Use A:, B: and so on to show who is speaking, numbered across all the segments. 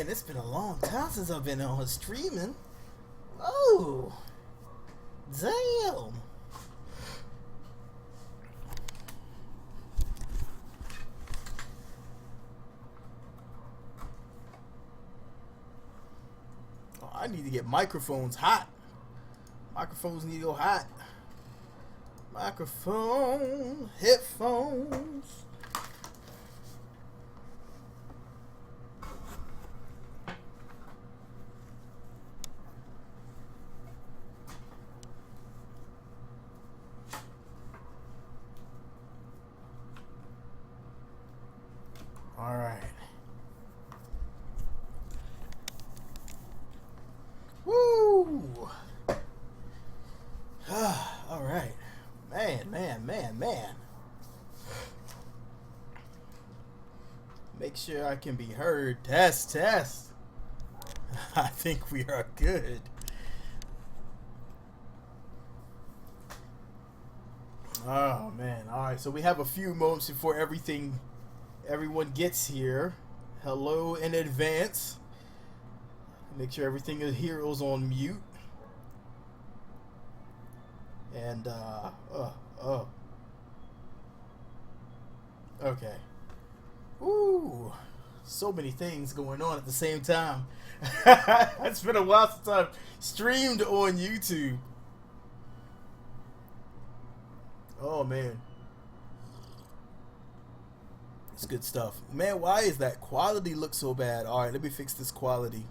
A: man, it's been a long time since I've been on streaming. Oh, damn. Oh, I need to get microphones hot. Microphones need to go hot. Microphone, headphones. All right. Woo! All right. Man. Make sure I can be heard. Test. I think we are good. Oh, man. All right, so we have a few moments before everyone gets here. Hello in advance. Make sure everything here is on mute. And okay. Ooh, so many things going on at the same time. It's been a while since I've streamed on YouTube. Oh man, it's good stuff. Man, why is that quality look so bad? All right, let me fix this quality.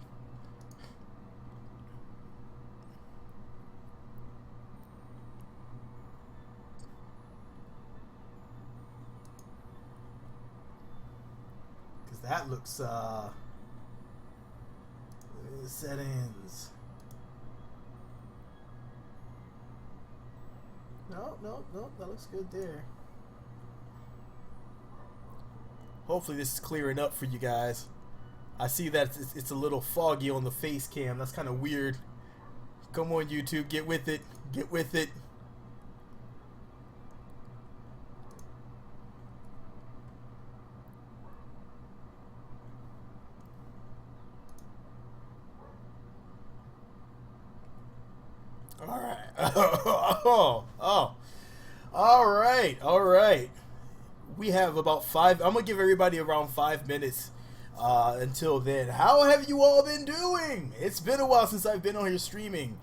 A: That looks settings. No, that looks good there. Hopefully this is clearing up for you guys. I see that it's a little foggy on the face cam. That's kind of weird. Come on, YouTube, get with it. Get with it. All right. All right. We have about 5. I'm gonna give everybody around 5 minutes until then. How have you all been doing? It's been a while since I've been on here streaming,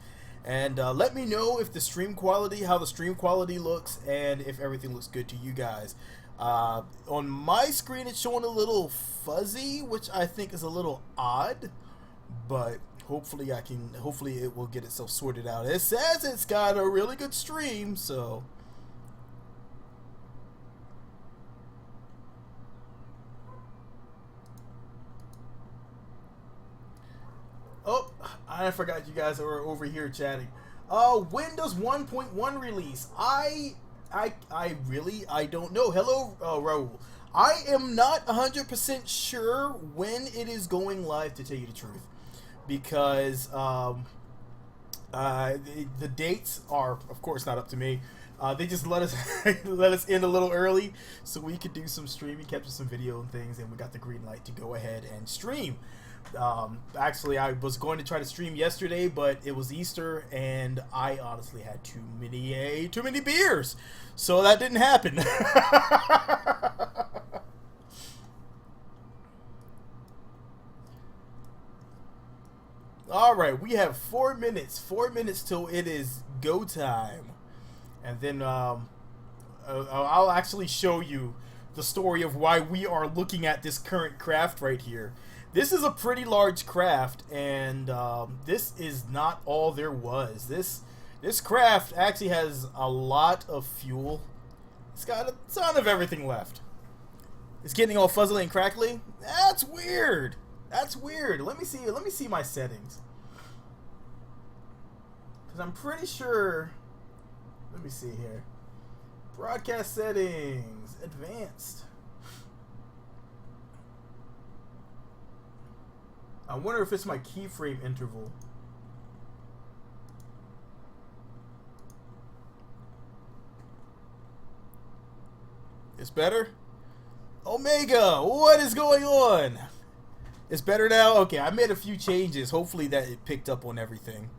A: and let me know if the stream quality, how the stream quality looks, and if everything looks good to you guys. On my screen, it's showing a little fuzzy, which I think is a little odd, but hopefully it will get itself sorted out. It says it's got a really good stream, so oh, I forgot you guys are over here chatting. Windows 1.1 release. I don't know. Hello, Raul. I am not 100% sure when it is going live, to tell you the truth, because the dates are, of course, not up to me. They just let us let us in a little early so we could do some streaming, capture some video and things, and we got the green light to go ahead and stream. Actually, I was going to try to stream yesterday, but it was Easter, and I honestly had too many beers, so that didn't happen. All right, we have 4 minutes. 4 minutes till it is go time, and then I'll actually show you the story of why we are looking at this current craft right here. This is a pretty large craft, and this is not all there was. This craft actually has a lot of fuel. It's got a ton of everything left. It's getting all fuzzily and crackly. That's weird. That's weird. Let me see my settings, because I'm pretty sure. Let me see here. Broadcast settings, advanced. I wonder if it's my keyframe interval. It's better? Omega, what is going on? It's better now? Okay, I made a few changes. Hopefully that it picked up on everything.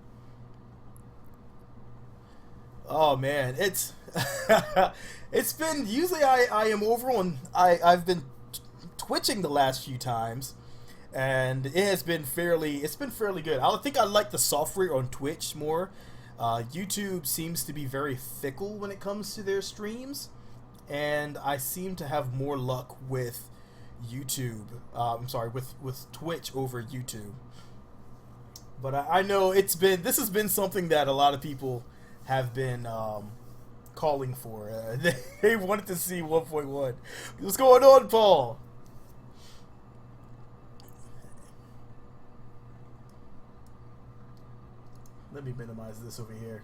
A: Oh man, it's it's been usually I am over on I've been twitching the last few times, and it's been fairly good. I think I like the software on Twitch more. YouTube seems to be very fickle when it comes to their streams, and I seem to have more luck with YouTube. I'm sorry, with Twitch over YouTube. But I know this has been something that a lot of people have been calling for. They wanted to see 1.1. What's going on, Paul? Let me minimize this over here.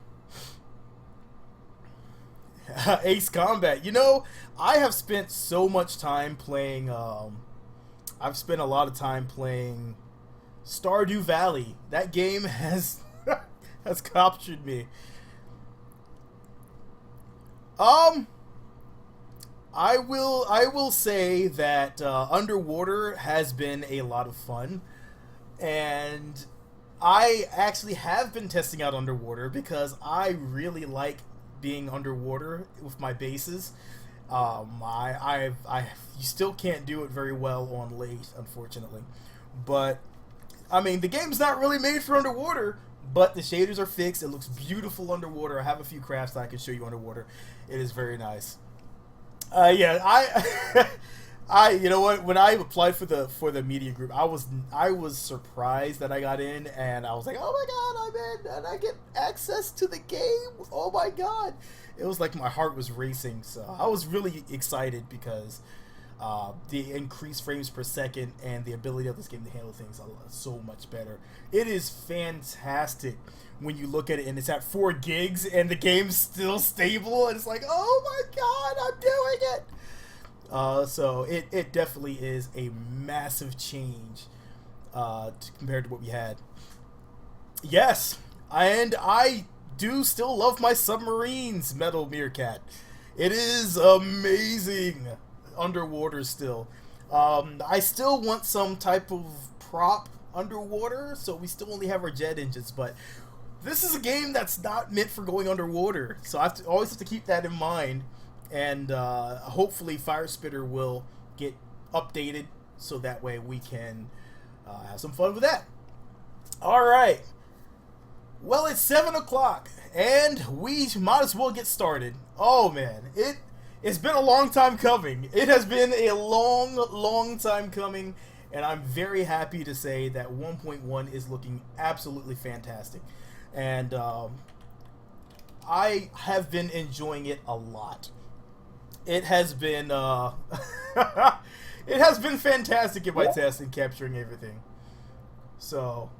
A: Ace Combat. You know, I have spent so much time playing. I've spent a lot of time playing Stardew Valley. That game has has captured me. I will say that Underwater has been a lot of fun, and I actually have been testing out Underwater because I really like being underwater with my bases. You still can't do it very well on late, unfortunately, but I mean the game's not really made for underwater. But the shaders are fixed. It looks beautiful underwater. I have a few crafts that I can show you underwater. It is very nice. Yeah, you know what? When I applied for the media group, I was surprised that I got in, and I was like, oh my god, I'm in, and I get access to the game. Oh my god, it was like my heart was racing. So I was really excited because the increased frames per second and the ability of this game to handle things so much better. It is fantastic when you look at it and it's at 4 gigs and the game's still stable, and it's like, oh my god, I'm doing it. So it definitely is a massive change compared to what we had. Yes, and I do still love my submarines, Metal Meerkat. It is amazing underwater still. I still want some type of prop underwater, so we still only have our jet engines, but this is a game that's not meant for going underwater, so I always have to keep that in mind, and hopefully Fire Spitter will get updated so that way we can have some fun with that. Alright, well, it's 7 o'clock and we might as well get started. Oh man, it's been a long time coming. It has been a long time coming, and I'm very happy to say that 1.1 is looking absolutely fantastic. And I have been enjoying it a lot. It has been it has been fantastic in my tests and capturing everything. So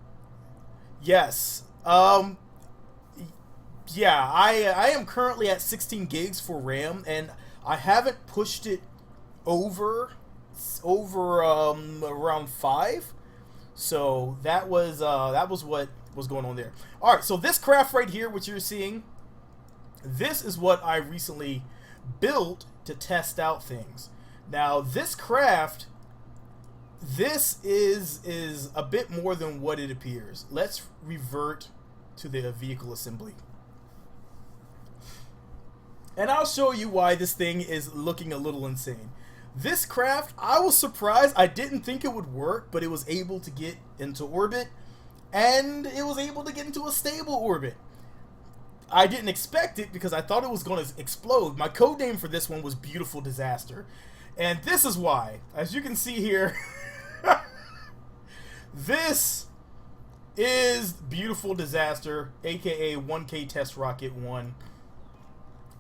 A: yes, yeah, I am currently at 16 gigs for RAM, and I haven't pushed it over around 5. So that was what was going on there. All right, so this craft right here, which you're seeing, this is what I recently built to test out things. Now this craft, this is a bit more than what it appears. Let's revert to the vehicle assembly, and I'll show you why this thing is looking a little insane. This craft, I was surprised. I didn't think it would work, but it was able to get into orbit, and it was able to get into a stable orbit. I didn't expect it because I thought it was going to explode. My code name for this one was Beautiful Disaster, and this is why. As you can see here, this is Beautiful Disaster, aka 1K Test Rocket 1.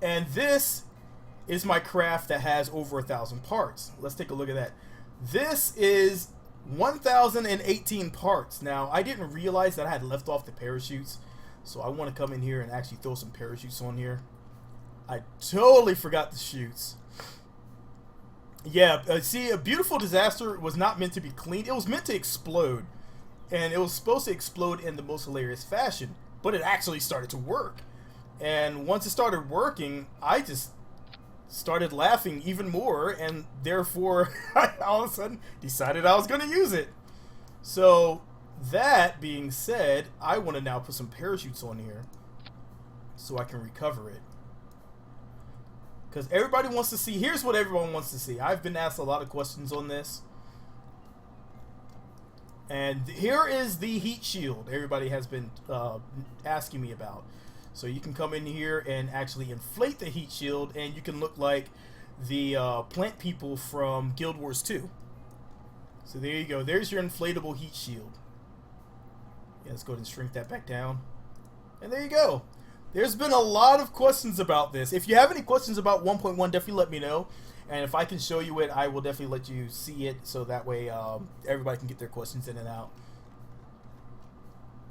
A: And this is my craft that has over 1,000 parts. Let's take a look at that. This is 1,018 parts. Now, I didn't realize that I had left off the parachutes, so I want to come in here and actually throw some parachutes on here. I totally forgot the chutes. Yeah, see, a Beautiful Disaster was not meant to be clean. It was meant to explode, and it was supposed to explode in the most hilarious fashion, but it actually started to work. And once it started working, I just started laughing even more, and therefore I all of a sudden decided I was going to use it. So that being said, I want to now put some parachutes on here so I can recover it. Because everybody wants to see, here's what everyone wants to see. I've been asked a lot of questions on this. And here is the heat shield everybody has been asking me about. So you can come in here and actually inflate the heat shield, and you can look like the plant people from Guild Wars 2. So there you go. There's your inflatable heat shield. Yeah, let's go ahead and shrink that back down. And there you go. There's been a lot of questions about this. If you have any questions about 1.1, definitely let me know. And if I can show you it, I will definitely let you see it, so that way everybody can get their questions in and out.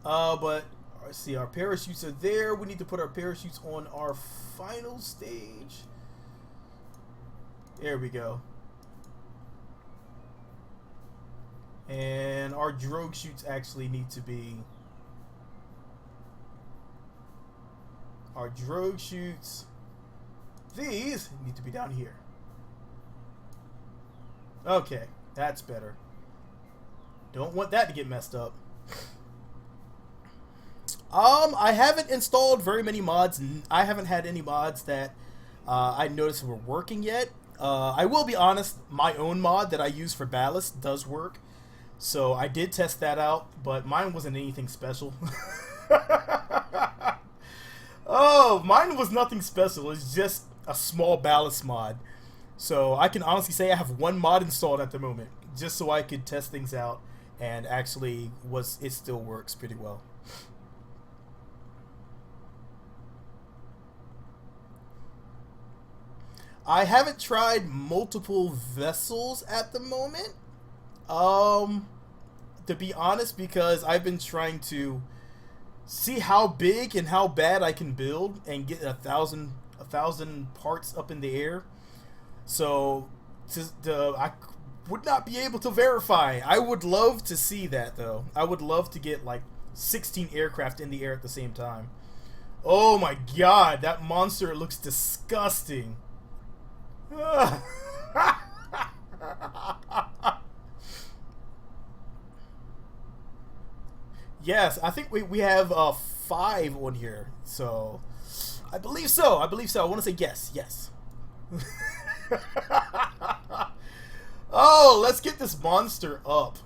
A: But let's see, our parachutes are there. We need to put our parachutes on our final stage. There we go. And our drogue chutes actually need to be... Our drogue chutes, these need to be down here. Okay, that's better. Don't want that to get messed up. I haven't installed very many mods. I haven't had any mods that I noticed were working yet. I will be honest, my own mod that I use for ballast does work. So I did test that out, but mine wasn't anything special. Oh, mine was nothing special. It's just a small ballast mod. So I can honestly say I have one mod installed at the moment, just so I could test things out, and actually it still works pretty well. I haven't tried multiple vessels at the moment. To be honest, because I've been trying to see how big and how bad I can build and get a thousand parts up in the air. So I would not be able to verify. I would love to see that, though. I would love to get like 16 aircraft in the air at the same time. Oh my god, that monster looks disgusting. Yes, I think we have 5 on here, so I believe so. I want to say yes. Oh, let's get this monster up.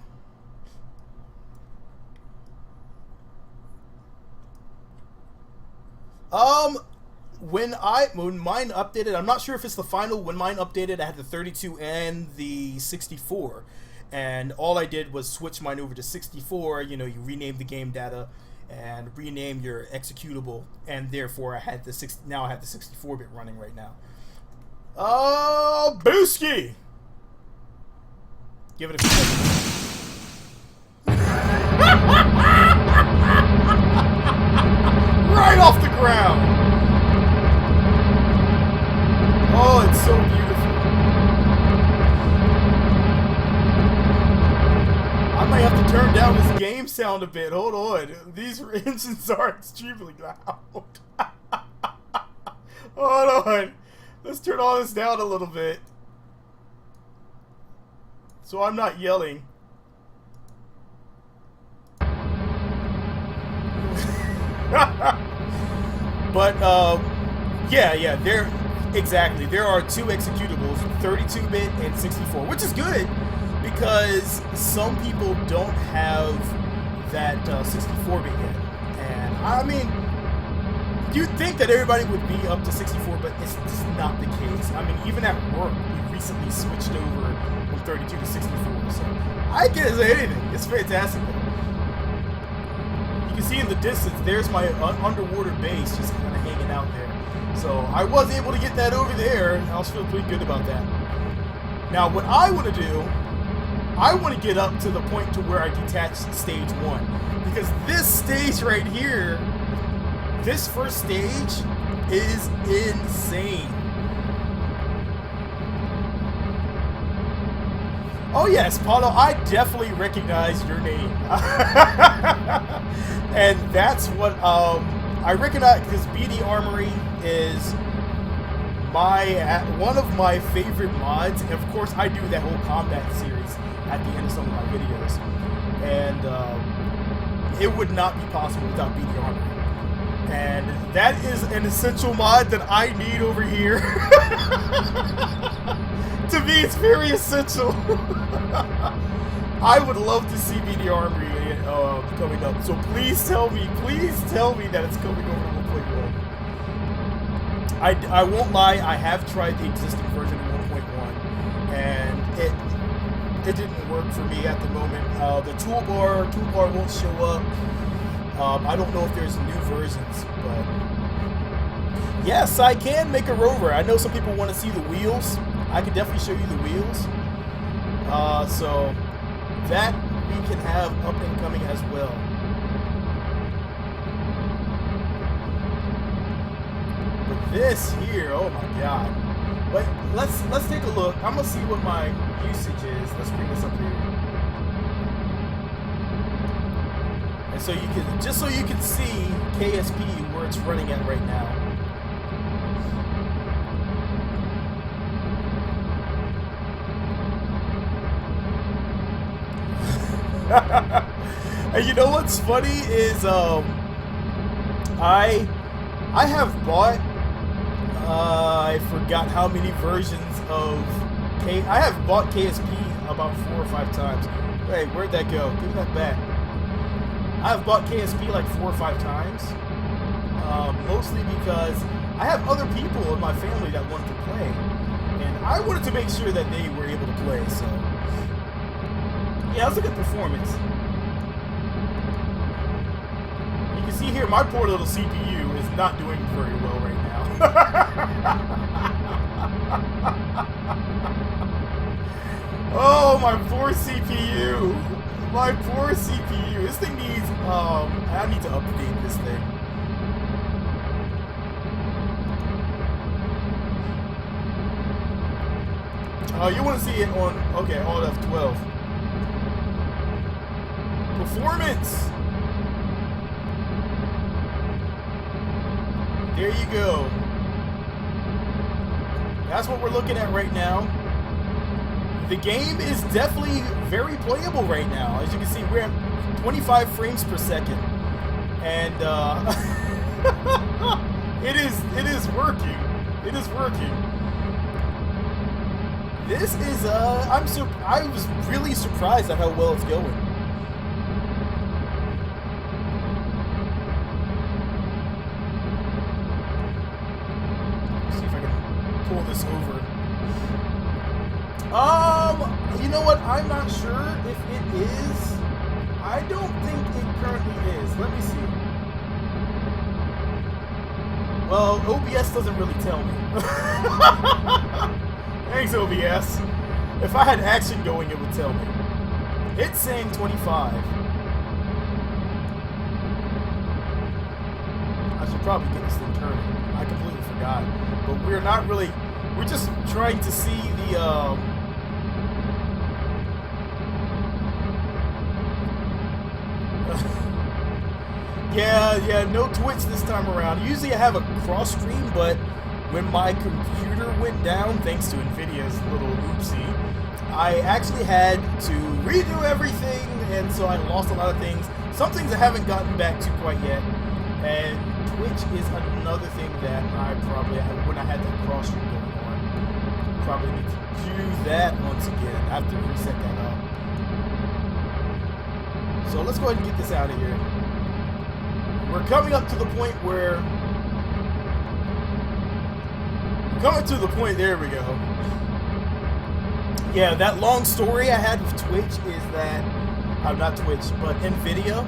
A: When mine updated, I'm not sure if it's the final. When mine updated, I had the 32 and the 64. And all I did was switch mine over to 64. You know, you rename the game data and rename your executable, and therefore I had the now I have the 64-bit running right now. Oh, Booski! Give it a few seconds. Right off the ground! Oh, it's so beautiful. I might have to turn down this game sound a bit. Hold on. These engines are extremely loud. Hold on. Let's turn all this down a little bit, so I'm not yelling. But, yeah, there are 2 executables, 32-bit and 64, which is good. Because some people don't have that 64-bit yet. And, I mean, you'd think that everybody would be up to 64, but it's just not the case. I mean, even at work, we recently switched over from 32 to 64. So, I can't say anything. It's fantastic. You can see in the distance, there's my underwater base just kind of hanging out there. So, I was able to get that over there, and I was feeling pretty good about that. Now, what I want to do... I want to get up to the point to where I detach stage 1, because this stage right here, this first stage is insane. Oh yes, Paulo, I definitely recognize your name. And that's what I recognize, because BD Armory is one of my favorite mods. And of course, I do that whole combat series at the end of some of my videos. and it would not be possible without BD Armory. And that is an essential mod that I need over here. To me, it's very essential. I would love to see BD Armory coming up. So please tell me that it's coming over to 1.1. I won't lie, I have tried the existing version of 1.1, and it didn't work for me at the moment. The toolbar won't show up. I don't know if there's new versions, but yes, I can make a rover. I know some people want to see the wheels. I can definitely show you the wheels. So that we can have up and coming as well. But this here, oh my god. But let's take a look. I'm gonna see what my usage is. Let's bring this up here. And so you can, just so you can see KSP where it's running at right now. And you know what's funny is I have bought I forgot how many versions of I have bought KSP about 4 or 5 times. Hey, where'd that go? Give me that back. I've bought KSP like 4 or 5 times, mostly because I have other people in my family that wanted to play, and I wanted to make sure that they were able to play. So yeah, let's look at performance. You can see here my poor little CPU is not doing very well right now. Oh, my poor CPU. My poor CPU. This thing needs, I need to update this thing. Oh, you want to see it on, okay, Alt F12. Performance. There you go. That's what we're looking at right now. The game is definitely very playable right now. As you can see, we're at 25 frames per second. And it is working. It is working. This is I was really surprised at how well it's going. Pull this over. You know what? I'm not sure if it is. I don't think it currently is. Let me see. Well, OBS doesn't really tell me. Thanks, OBS. If I had action going, it would tell me. It's saying 25. I should probably get this thing turning. I completely forgot. But we're not really, we're just trying to see the, yeah, no Twitch this time around. Usually I have a cross stream, but when my computer went down, thanks to NVIDIA's little oopsie, I actually had to redo everything, and so I lost a lot of things. Some things I haven't gotten back to quite yet, and Twitch is another thing that I probably, when I had that cross stream going on, probably need to do that once again. I have to reset that up. So let's go ahead and get this out of here. We're coming up to the point where, there we go. Yeah, that long story I had with Twitch is that, not Twitch, but NVIDIA,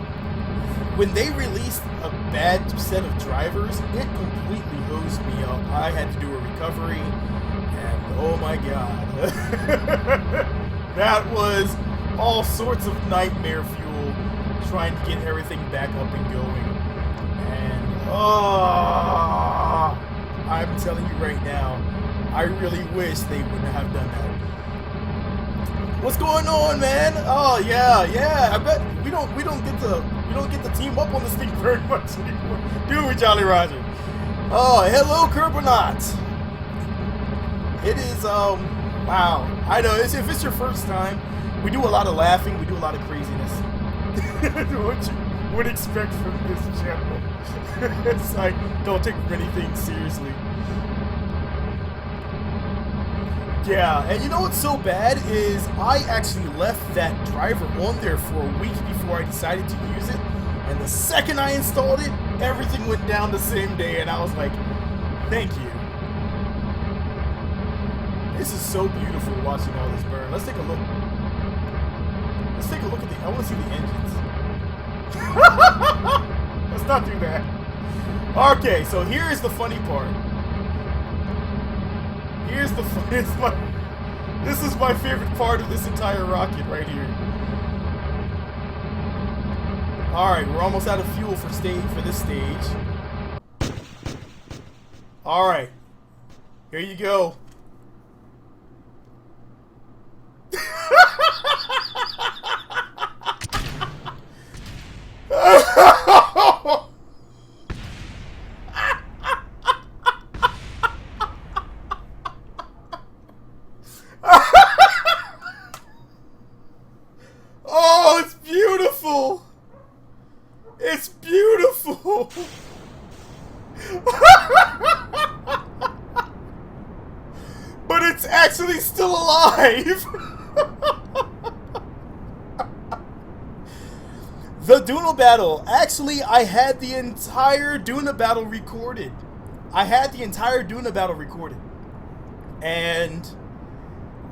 A: when they released a bad set of drivers, it completely hosed me up. I had to do a recovery, and oh my god. That was all sorts of nightmare fuel trying to get everything back up and going. And, I'm telling you right now, I really wish they wouldn't have done that. What's going on, man? Oh yeah. I bet we don't get to team up on this thing very much anymore, do we, Jolly Roger? Oh, hello, Kerbal. It is wow. I know if it's your first time, we do a lot of laughing, we do a lot of craziness. what you would expect from this channel. It's like, don't take anything seriously. Yeah, and you know what's so bad is I actually left that driver on there for a week before I decided to use it, and the second I installed it, everything went down the same day, and I was like, thank you. This is so beautiful watching all this burn. Let's take a look. Let's take a look at the, I want to see the engines. Let's not do that. Okay, so here is the funny part. Here's the this is my favorite part of this entire rocket right here. Alright, we're almost out of fuel for this stage. Alright. Here you go. Oh, it's beautiful! It's beautiful! But it's actually still alive! The Duna battle. Actually, I had the entire Duna battle recorded. And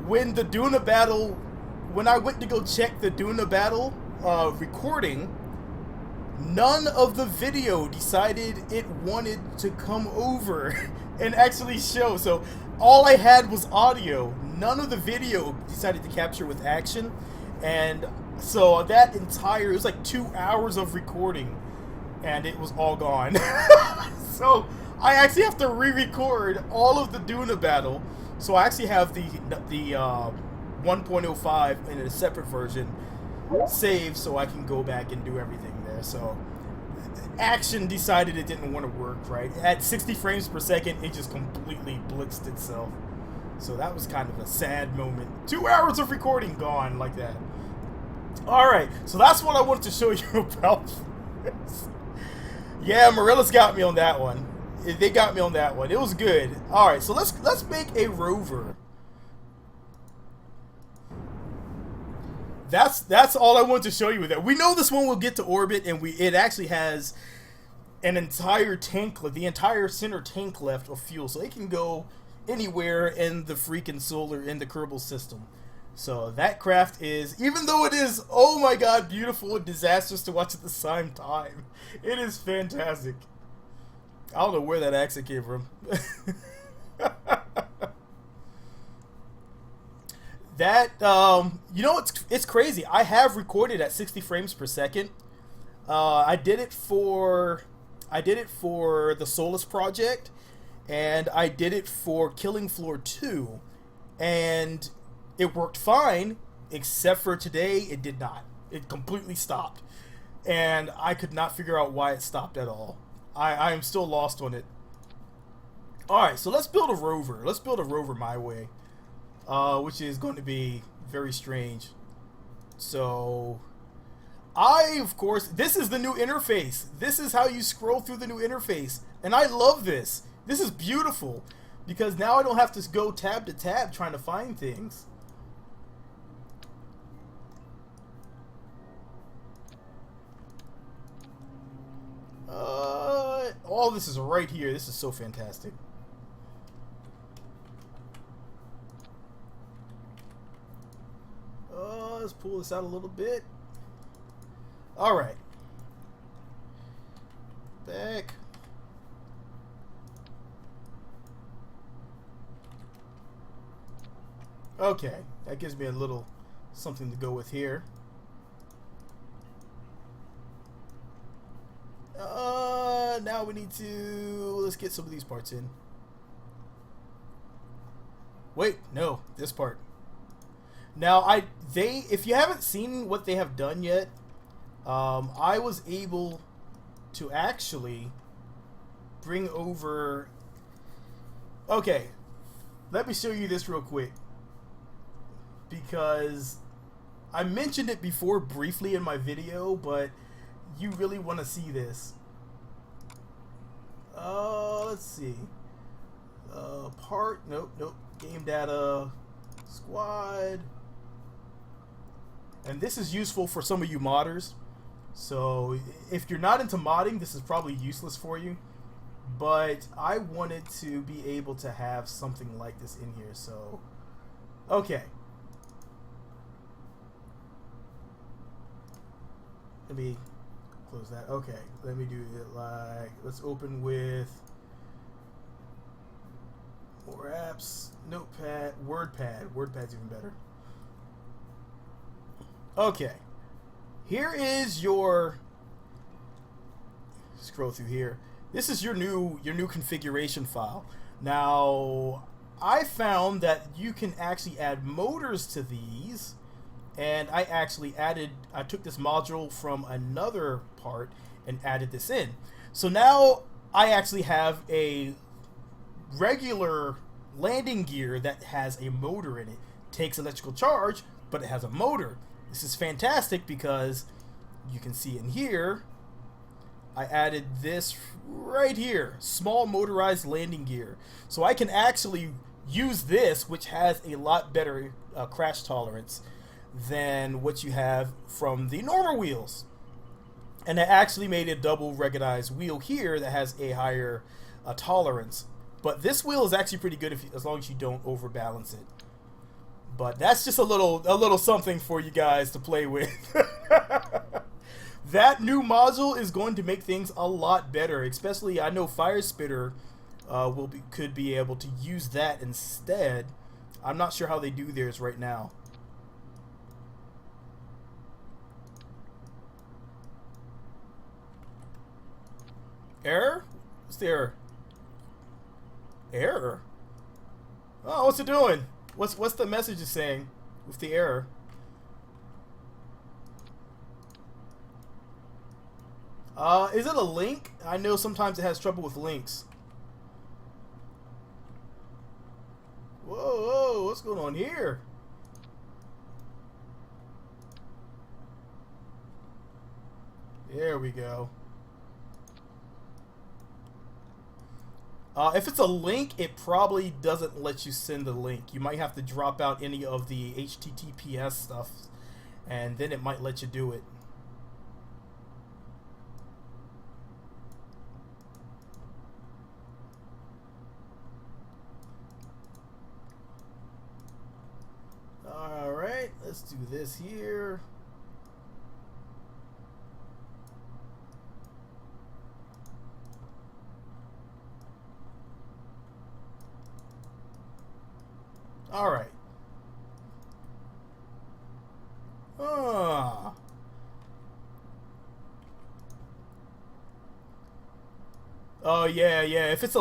A: when the Duna battle, when I went to go check the Duna battle recording, none of the video decided it wanted to come over and actually show. So all I had was audio. None of the video decided to capture with action. And so that entire, it was like 2 hours of recording, and it was all gone. So I actually have to re-record all of the Duna battle. So I actually have the 1.05 in a separate version saved, so I can go back and do everything there. So action decided it didn't want to work right. At 60 frames per second, it just completely blitzed itself. So that was kind of a sad moment. 2 hours of recording gone like that. Alright, so that's what I wanted to show you about this. Yeah, Morellis got me on that one. They got me on that one. It was good. Alright, so let's make a rover. That's all I wanted to show you with that. We know this one will get to orbit, and it actually has an entire tank, the entire center tank left of fuel, so it can go anywhere in the freaking in the Kerbal system. So that craft is, even though it is, oh my god, beautiful and disastrous to watch at the same time, it is fantastic. I don't know where that accent came from. That, you know, it's crazy. I have recorded at 60 frames per second. I did it for the Solus project, and I did it for Killing Floor 2, and it worked fine, except for today, it did not. It completely stopped. And I could not figure out why it stopped at all. I am still lost on it. Alright, so let's build a rover. Let's build a rover my way. Which is going to be very strange. So, of course, this is the new interface. This is how you scroll through the new interface. And I love this. This is beautiful. Because now I don't have to go tab to tab trying to find things. All this is right here. This is so fantastic. Let's pull this out a little bit. Alright. Back. Okay. That gives me a little something to go with here. Now we need to, let's get some of these parts in. Wait, no, this part. Now, if you haven't seen what they have done yet, I was able to actually bring over. Okay, let me show you this real quick, because I mentioned it before briefly in my video, but you really want to see this. Let's see. Part, nope. Game data, squad. And this is useful for some of you modders. So if you're not into modding, this is probably useless for you. But I wanted to be able to have something like this in here. So, okay. Let me close that. Okay, let me do it like, let's open with more apps, Notepad, WordPad. WordPad's even better. Okay, here is your, scroll through here. This is your new configuration file. Now, I found that you can actually add motors to these, and I took this module from another part and added this in. So now I actually have a regular landing gear that has a motor in it. Takes electrical charge, but it has a motor. This is fantastic because you can see in here, I added this right here, small motorized landing gear. So I can actually use this, which has a lot better crash tolerance than what you have from the normal wheels. And I actually made a double recognized wheel here that has a higher tolerance. But this wheel is actually pretty good as long as you don't overbalance it. But that's just a little something for you guys to play with. That new module is going to make things a lot better. Especially, I know Fire Spitter could be able to use that instead. I'm not sure how they do theirs right now. Error? What's the error? Error? Oh, what's it doing? What's the message is saying with the error? Is it a link? I know sometimes it has trouble with links. Whoa, what's going on here? There we go. If it's a link, it probably doesn't let you send the link. You might have to drop out any of the HTTPS stuff, and then it might let you do it. Alright, let's do this here. All right. Oh yeah. If it's a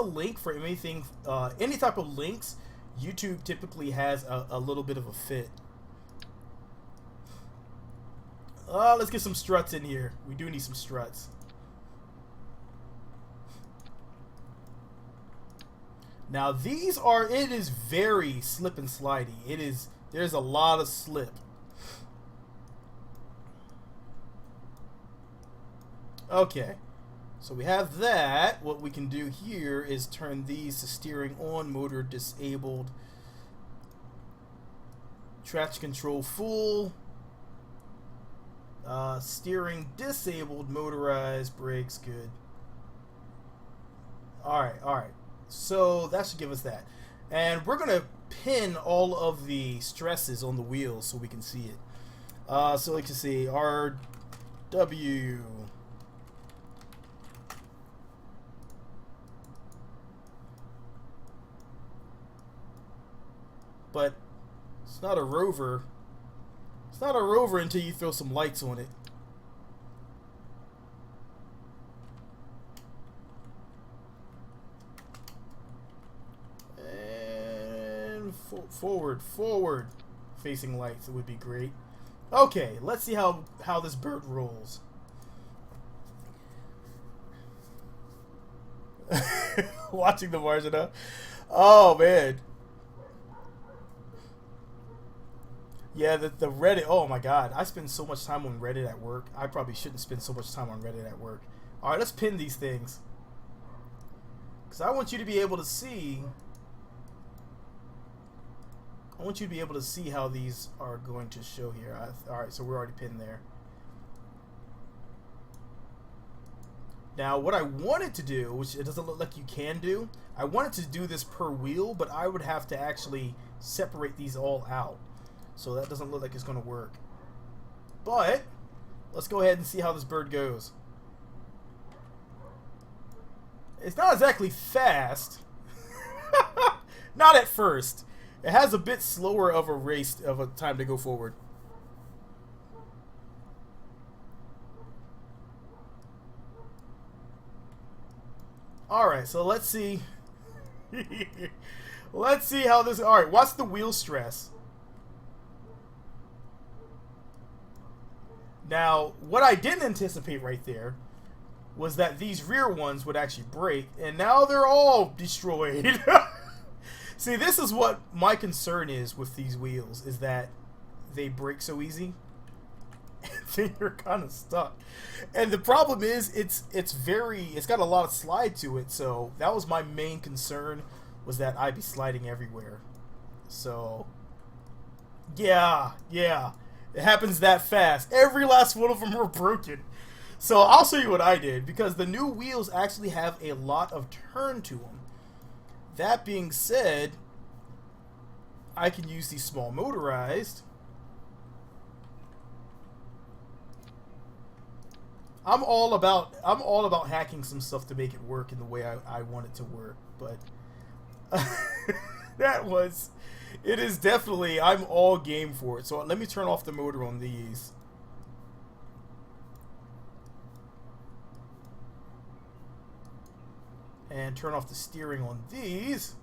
A: link for anything, any type of links, YouTube typically has a little bit of a fit. Let's get some struts in here. We do need some struts. Now these are, it is very slip and slidey. There's a lot of slip. Okay, so we have that. What we can do here is turn these to steering on, motor disabled, traction control full, steering disabled, motorized, brakes good. Alright. So that should give us that. And we're going to pin all of the stresses on the wheels so we can see it. So like you see, RW. But it's not a Rover. It's not a Rover until you throw some lights on it. Forward facing lights, it would be great. Okay, let's see how this bird rolls. Watching the Margina. Oh man. Yeah, the Reddit. Oh my God, I spend so much time on Reddit at work. I probably shouldn't spend so much time on Reddit at work. All right, let's pin these things because I want you to be able to see. I want you to be able to see how these are going to show here. All right, so we're already pinned there. Now, what I wanted to do, which it doesn't look like you can do, I wanted to do this per wheel, but I would have to actually separate these all out. So that doesn't look like it's going to work. But let's go ahead and see how this bird goes. It's not exactly fast. Not at first. It has a bit slower of a race of a time to go forward. Alright, so let's see. Let's see how this... Alright, what's the wheel stress? Now, what I didn't anticipate right there was that these rear ones would actually break, and now they're all destroyed. See, this is what my concern is with these wheels, is that they break so easy. And then you're kind of stuck. And the problem is, it's got a lot of slide to it, so that was my main concern, was that I'd be sliding everywhere. So, yeah. It happens that fast. Every last one of them are broken. So I'll show you what I did, because the new wheels actually have a lot of turn to them. That being said, I can use these small motorized. I'm all about hacking some stuff to make it work in the way I want it to work, but it is definitely, I'm all game for it. So let me turn off the motor on these. And turn off the steering on these.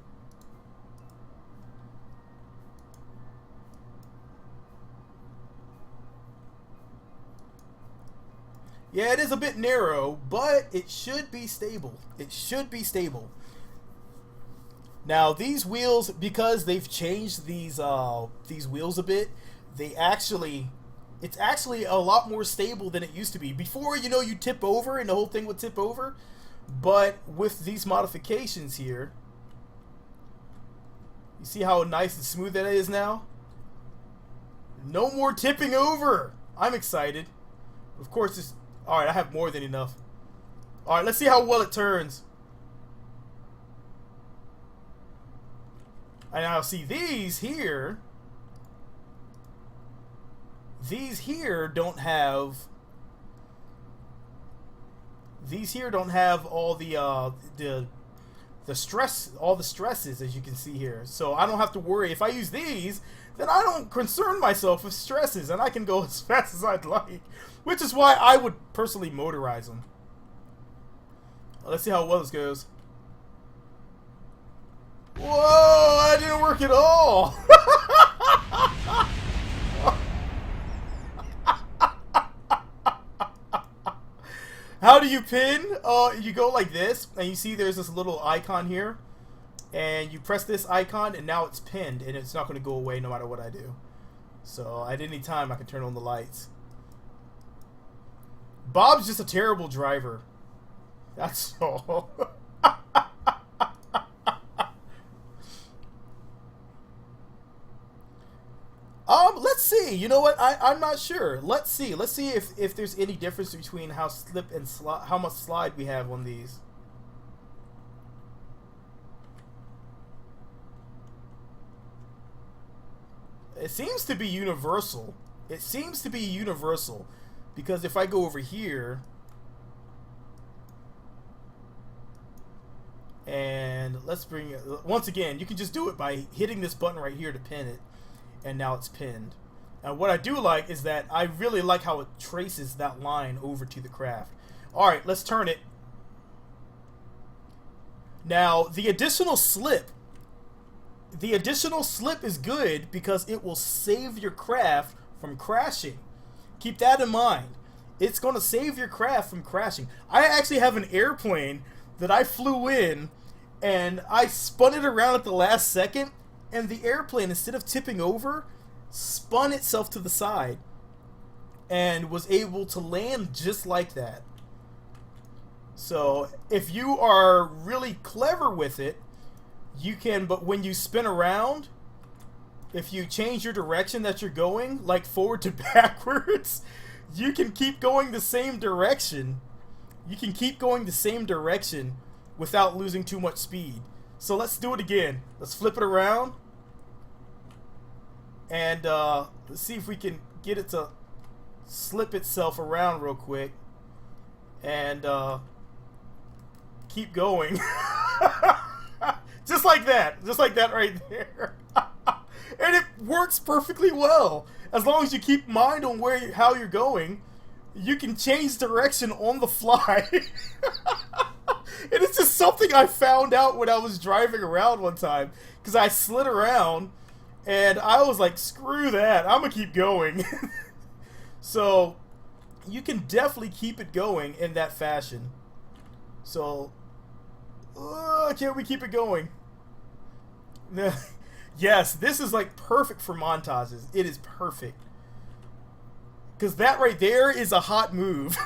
A: Yeah, it is a bit narrow, but it should be stable. It should be stable. Now, these wheels, because they've changed these wheels a bit, it's actually a lot more stable than it used to be. Before, you know, you tip over and the whole thing would tip over. But with these modifications here, you see how nice and smooth that is now? No more tipping over. I'm excited. Of course, it's... Alright, I have more than enough. Alright, let's see how well it turns. And now, see, these here don't have... These here don't have all the stress, all the stresses, as you can see here. So I don't have to worry. If I use these, then I don't concern myself with stresses, and I can go as fast as I'd like. Which is why I would personally motorize them. Let's see how well this goes. Whoa, that didn't work at all. How do you pin? You go like this, and you see there's this little icon here, and you press this icon, and now it's pinned, and it's not going to go away no matter what I do. So at any time, I can turn on the lights. Bob's just a terrible driver. That's all. Let's see. You know what? I'm not sure. Let's see. Let's see if there's any difference between how slip and how much slide we have on these. It seems to be universal. It seems to be universal, because if I go over here and let's bring it once again, you can just do it by hitting this button right here to pin it. And now it's pinned. And what I do like is that I really like how it traces that line over to the craft. Alright, let's turn it. Now, the additional slip is good because it will save your craft from crashing. Keep that in mind. It's going to save your craft from crashing. I actually have an airplane that I flew in, and I spun it around at the last second, and the airplane, instead of tipping over, spun itself to the side and was able to land just like that. So if you are really clever with it, you can, but when you spin around, if you change your direction that you're going, like forward to backwards, you can keep going the same direction. You can keep going the same direction without losing too much speed. So let's do it again. Let's flip it around. And let's see if we can get it to slip itself around real quick. And keep going. Just like that. Just like that right there. And it works perfectly well. As long as you keep mind on how you're going, you can change direction on the fly. And it's just something I found out when I was driving around one time. Because I slid around, and I was like, screw that. I'm going to keep going. So, you can definitely keep it going in that fashion. So, can we keep it going? Yes, this is like perfect for montages. It is perfect. Because that right there is a hot move.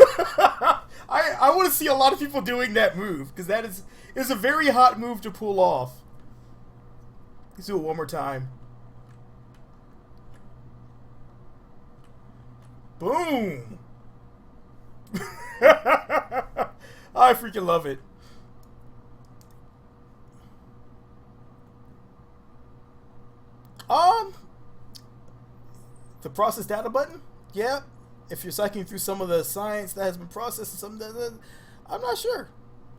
A: I want to see a lot of people doing that move. Because that is a very hot move to pull off. Let's do it one more time. Boom! I freaking love it. The process data button? Yeah. If you're cycling through some of the science that has been processed, I'm not sure.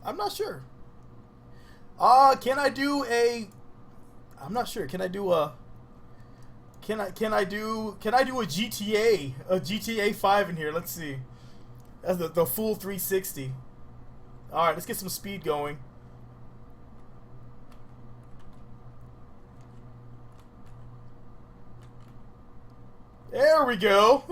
A: I'm not sure. Can I do a? I'm not sure. Can I do a? Can I do a GTA 5 in here? Let's see. That's the full 360. All right, let's get some speed going. There we go.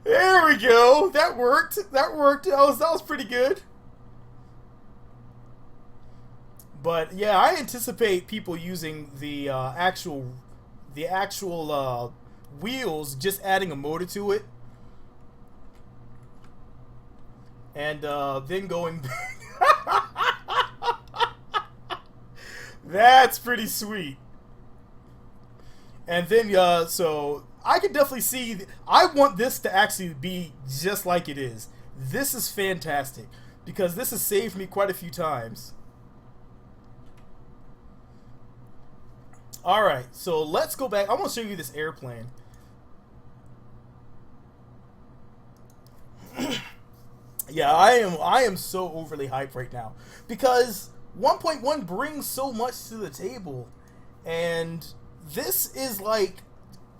A: There we go. That worked. That worked. That was pretty good. But yeah, I anticipate people using the actual wheels, just adding a motor to it, and then going back. That's pretty sweet. And then, so I could definitely see. I want this to actually be just like it is. This is fantastic because this has saved me quite a few times. All right, so let's go back. I want to show you this airplane. Yeah, I am so overly hyped right now because 1.1 brings so much to the table, and this is like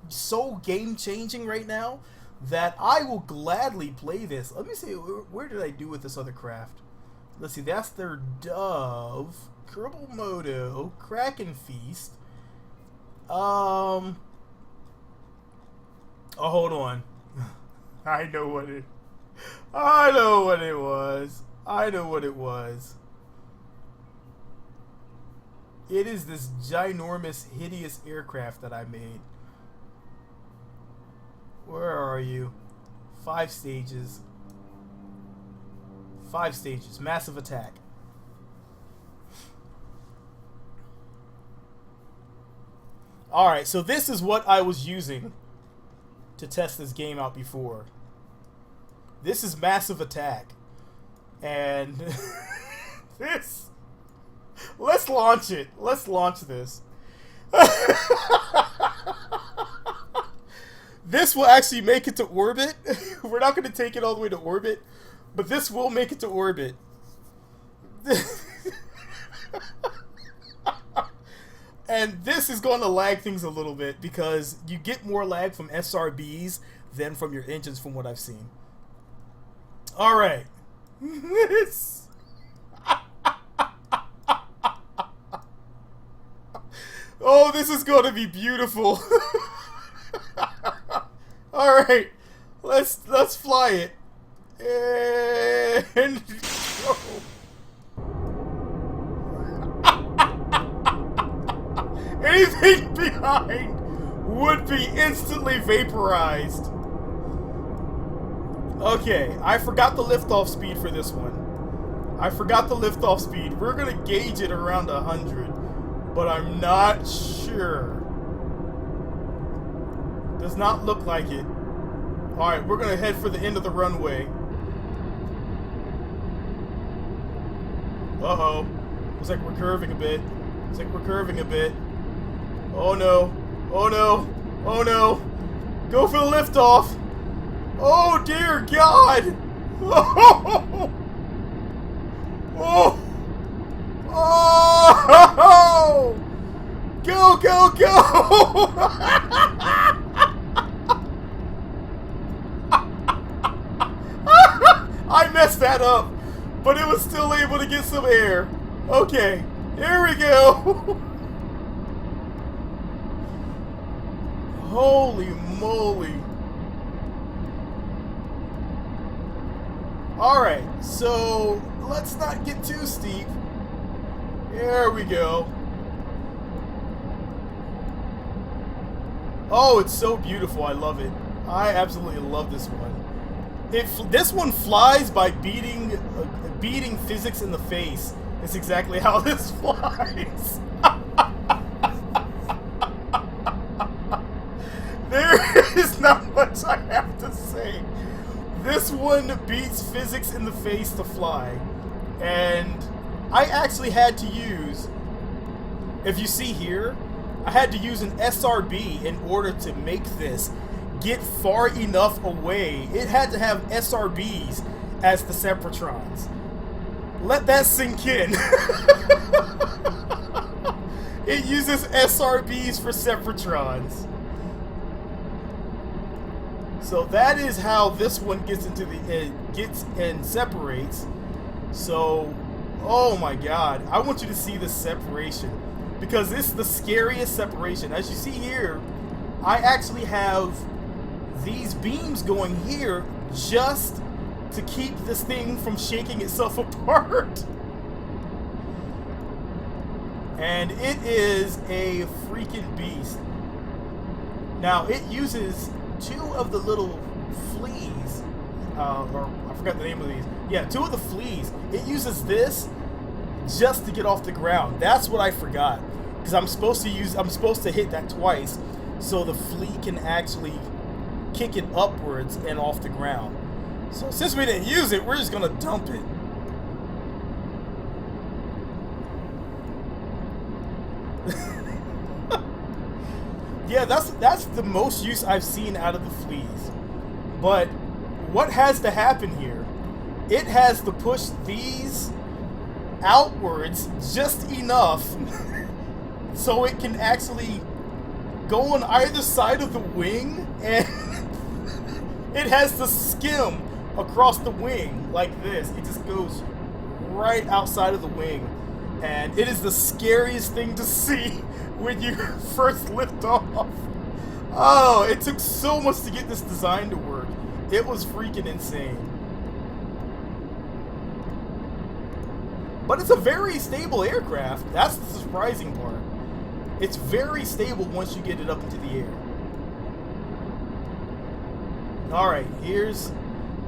A: so game changing right now that I will gladly play this. Let me see, where did I do with this other craft? Let's see, that's their Dove, Kerbal Moto, Kraken Feast. Oh, hold on. I know what it was. I know what it was. It is this ginormous, hideous aircraft that I made. Where are you? 5 stages. 5 stages. Massive attack. Alright, so this is what I was using to test this game out before. This is massive attack. And this... Let's launch it. Let's launch this. This will actually make it to orbit. We're not going to take it all the way to orbit, but this will make it to orbit. And this is going to lag things a little bit because you get more lag from SRBs than from your engines from what I've seen. Alright. Oh, this is going to be beautiful. Alright. Let's fly it. And and anything behind would be instantly vaporized. Okay, I forgot the liftoff speed for this one. I forgot the liftoff speed. We're gonna gauge it around 100, but I'm not sure. Does not look like it. Alright, we're gonna head for the end of the runway. Uh-oh. Looks like we're curving a bit. Looks like we're curving a bit. Oh no. Oh no. Oh no. Go for the liftoff. Oh dear God. Oh. Oh. Oh. Go, go, go. I messed that up, but it was still able to get some air. Okay, here we go. Holy moly. Alright, so let's not get too steep. There we go. Oh, it's so beautiful. I love it. I absolutely love this one. This one flies by beating physics in the face. It's exactly how this flies. There is not much I have to say. This one beats physics in the face to fly. And I actually had to use, if you see here, I had to use an SRB in order to make this get far enough away. It had to have SRBs as the Separatrons. Let that sink in. It uses SRBs for Separatrons. So that is how this one gets into the gets and separates. So, oh my God, I want you to see this separation, because this is the scariest separation. As you see here, I actually have these beams going here just to keep this thing from shaking itself apart. And it is a freaking beast. Now, it uses two of the little fleas, or I forgot the name of these. Yeah, two of the fleas. It uses this just to get off the ground. That's what I forgot, because I'm supposed to hit that twice so the flea can actually kick it upwards and off the ground. So since we didn't use it, we're just gonna dump it. Yeah, that's the most use I've seen out of the fleas. But what has to happen here? It has to push these outwards just enough so it can actually go on either side of the wing, and it has to skim across the wing like this. It just goes right outside of the wing, and it is the scariest thing to see when you first lift off. Oh, it took so much to get this design to work. It was freaking insane. But it's a very stable aircraft. That's the surprising part. It's very stable once you get it up into the air. Alright,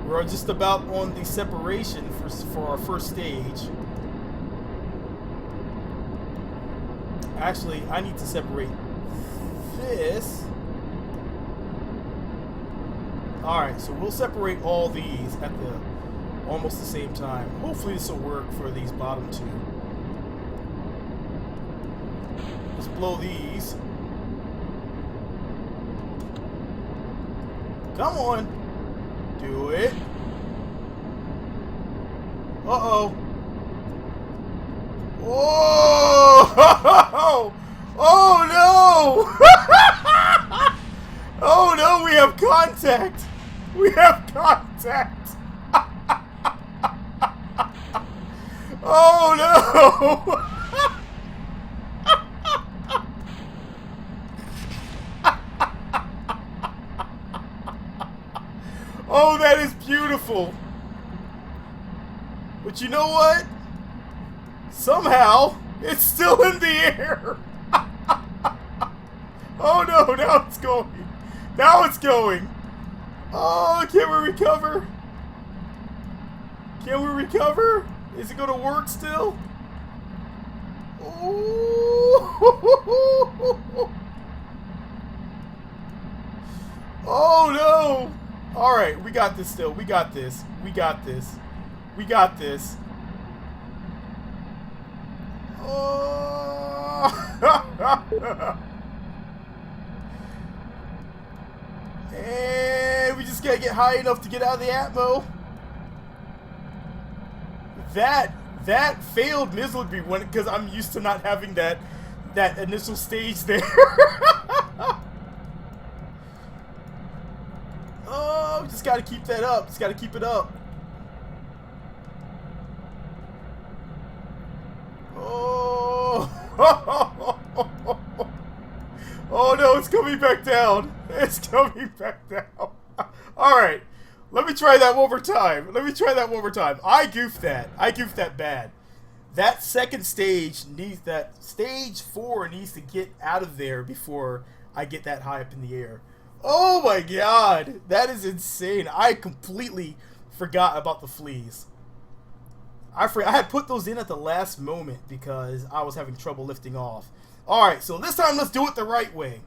A: we're just about on the separation for our first stage. Actually, I need to separate this. Alright, so we'll separate all these at almost the same time. Hopefully this will work for these bottom two. Let's blow these. Come on. Do it. Uh-oh. Oh! Oh no! Oh no, we have contact! We have contact! Oh no! Oh, that is beautiful! But you know what? Somehow, it's still in the air! Oh no, now it's going. Now it's going. Oh, can we recover? Can we recover? Is it going to work still? Oh, oh no. All right, we got this still. We got this. We got this. We got this. Oh. And we just gotta get high enough to get out of the atmo. That failed miserably because I'm used to not having that initial stage there. Oh, just gotta keep that up. Just gotta keep it up. Oh. Oh no, it's coming back down. It's coming back down. Alright. Let me try that one more time. Let me try that one more time. I goofed that. I goofed that bad. That second stage needs, that stage 4 needs to get out of there before I get that high up in the air. Oh my god. That is insane. I completely forgot about the fleas. I had put those in at the last moment because I was having trouble lifting off. Alright, so this time let's do it the right way.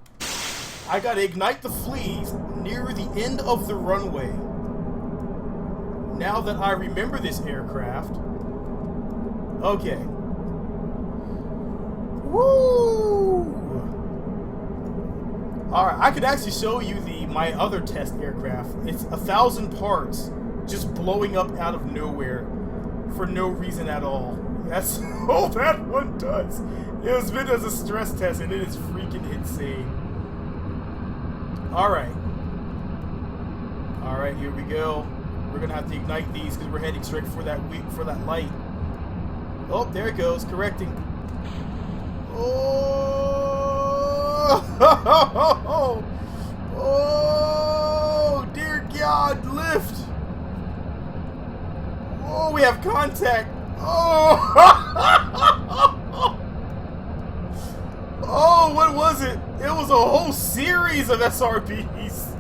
A: I gotta ignite the fleas near the end of the runway. Now that I remember this aircraft. Okay. Woo! Alright, I could actually show you my other test aircraft. It's 1,000 parts just blowing up out of nowhere for no reason at all. That's all that one does. It was meant as a stress test and it is freaking insane. Alright. Alright, here we go. We're gonna have to ignite these because we're heading straight for that light. Oh, there it goes, correcting. Oh, oh, dear God, lift. Oh, we have contact. Oh, oh, what was it? It was a whole series of SRBs.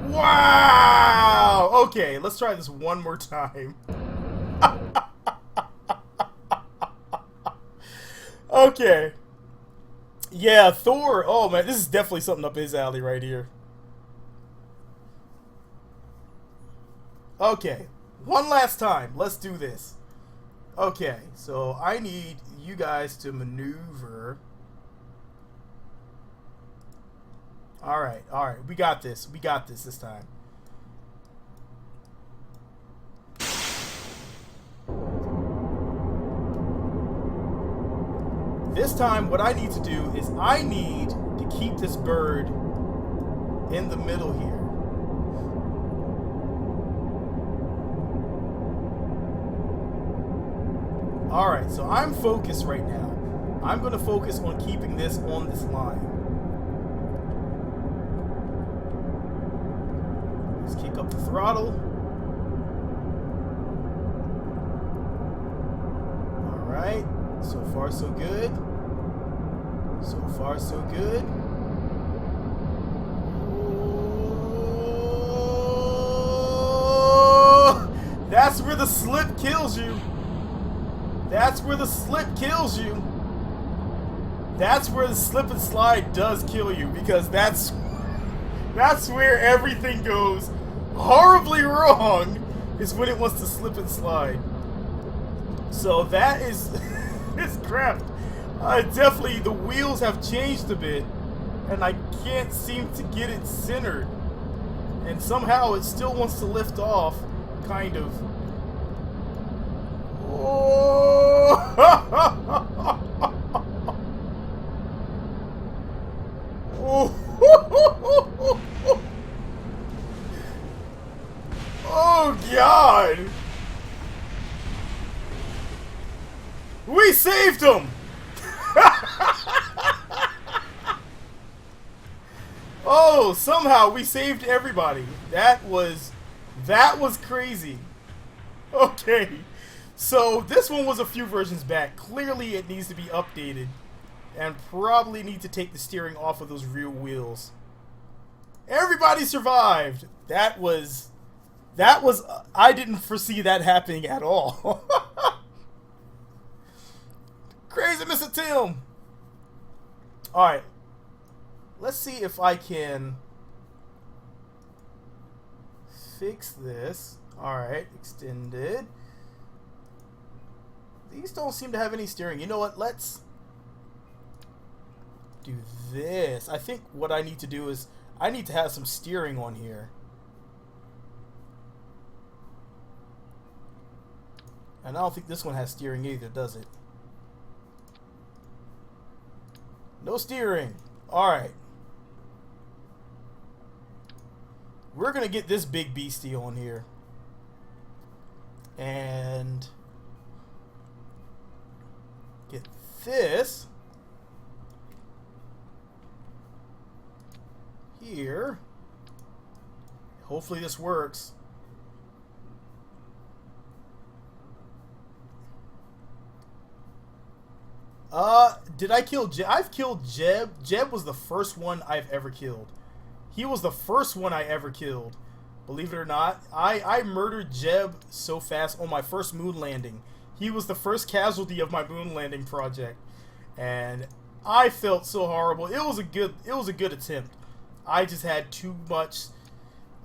A: Wow! Okay, let's try this one more time. Okay. Yeah, Thor. Oh man, this is definitely something up his alley right here. Okay, one last time. Let's do this. Okay, so I need you guys to maneuver. Alright, we got this. We got this time. This time, what I need to do is I need to keep this bird in the middle here. Alright, so I'm focused right now. I'm going to focus on keeping this on this line. Let's kick up the throttle. Alright, so far so good. So far so good. Oh, that's where the slip kills you. That's where the slip kills you. That's where the slip and slide does kill you, because that's where everything goes horribly wrong, is when it wants to slip and slide. So that is this crap. Definitely the wheels have changed a bit, and I can't seem to get it centered. And somehow it still wants to lift off, kind of. Oh! Oh God! We saved him! Oh, somehow we saved everybody. That was crazy. Okay. So this one was a few versions back. Clearly it needs to be updated. And probably need to take the steering off of those rear wheels. Everybody survived! That was... I didn't foresee that happening at all. Crazy Mr. Tim! Alright. Let's see if I can fix this. Alright, extended. These don't seem to have any steering. You know what? Let's do this. I think what I need to do is I need to have some steering on here. And I don't think this one has steering either, does it? No steering. Alright. We're going to get this big beastie on here. And get this here. Hopefully this works. Did I kill Jeb? I've killed Jeb. Jeb was the first one I've ever killed. He was the first one I ever killed. Believe it or not. I murdered Jeb so fast on my first moon landing. He was the first casualty of my moon landing project. And I felt so horrible. It was a good attempt. I just had too much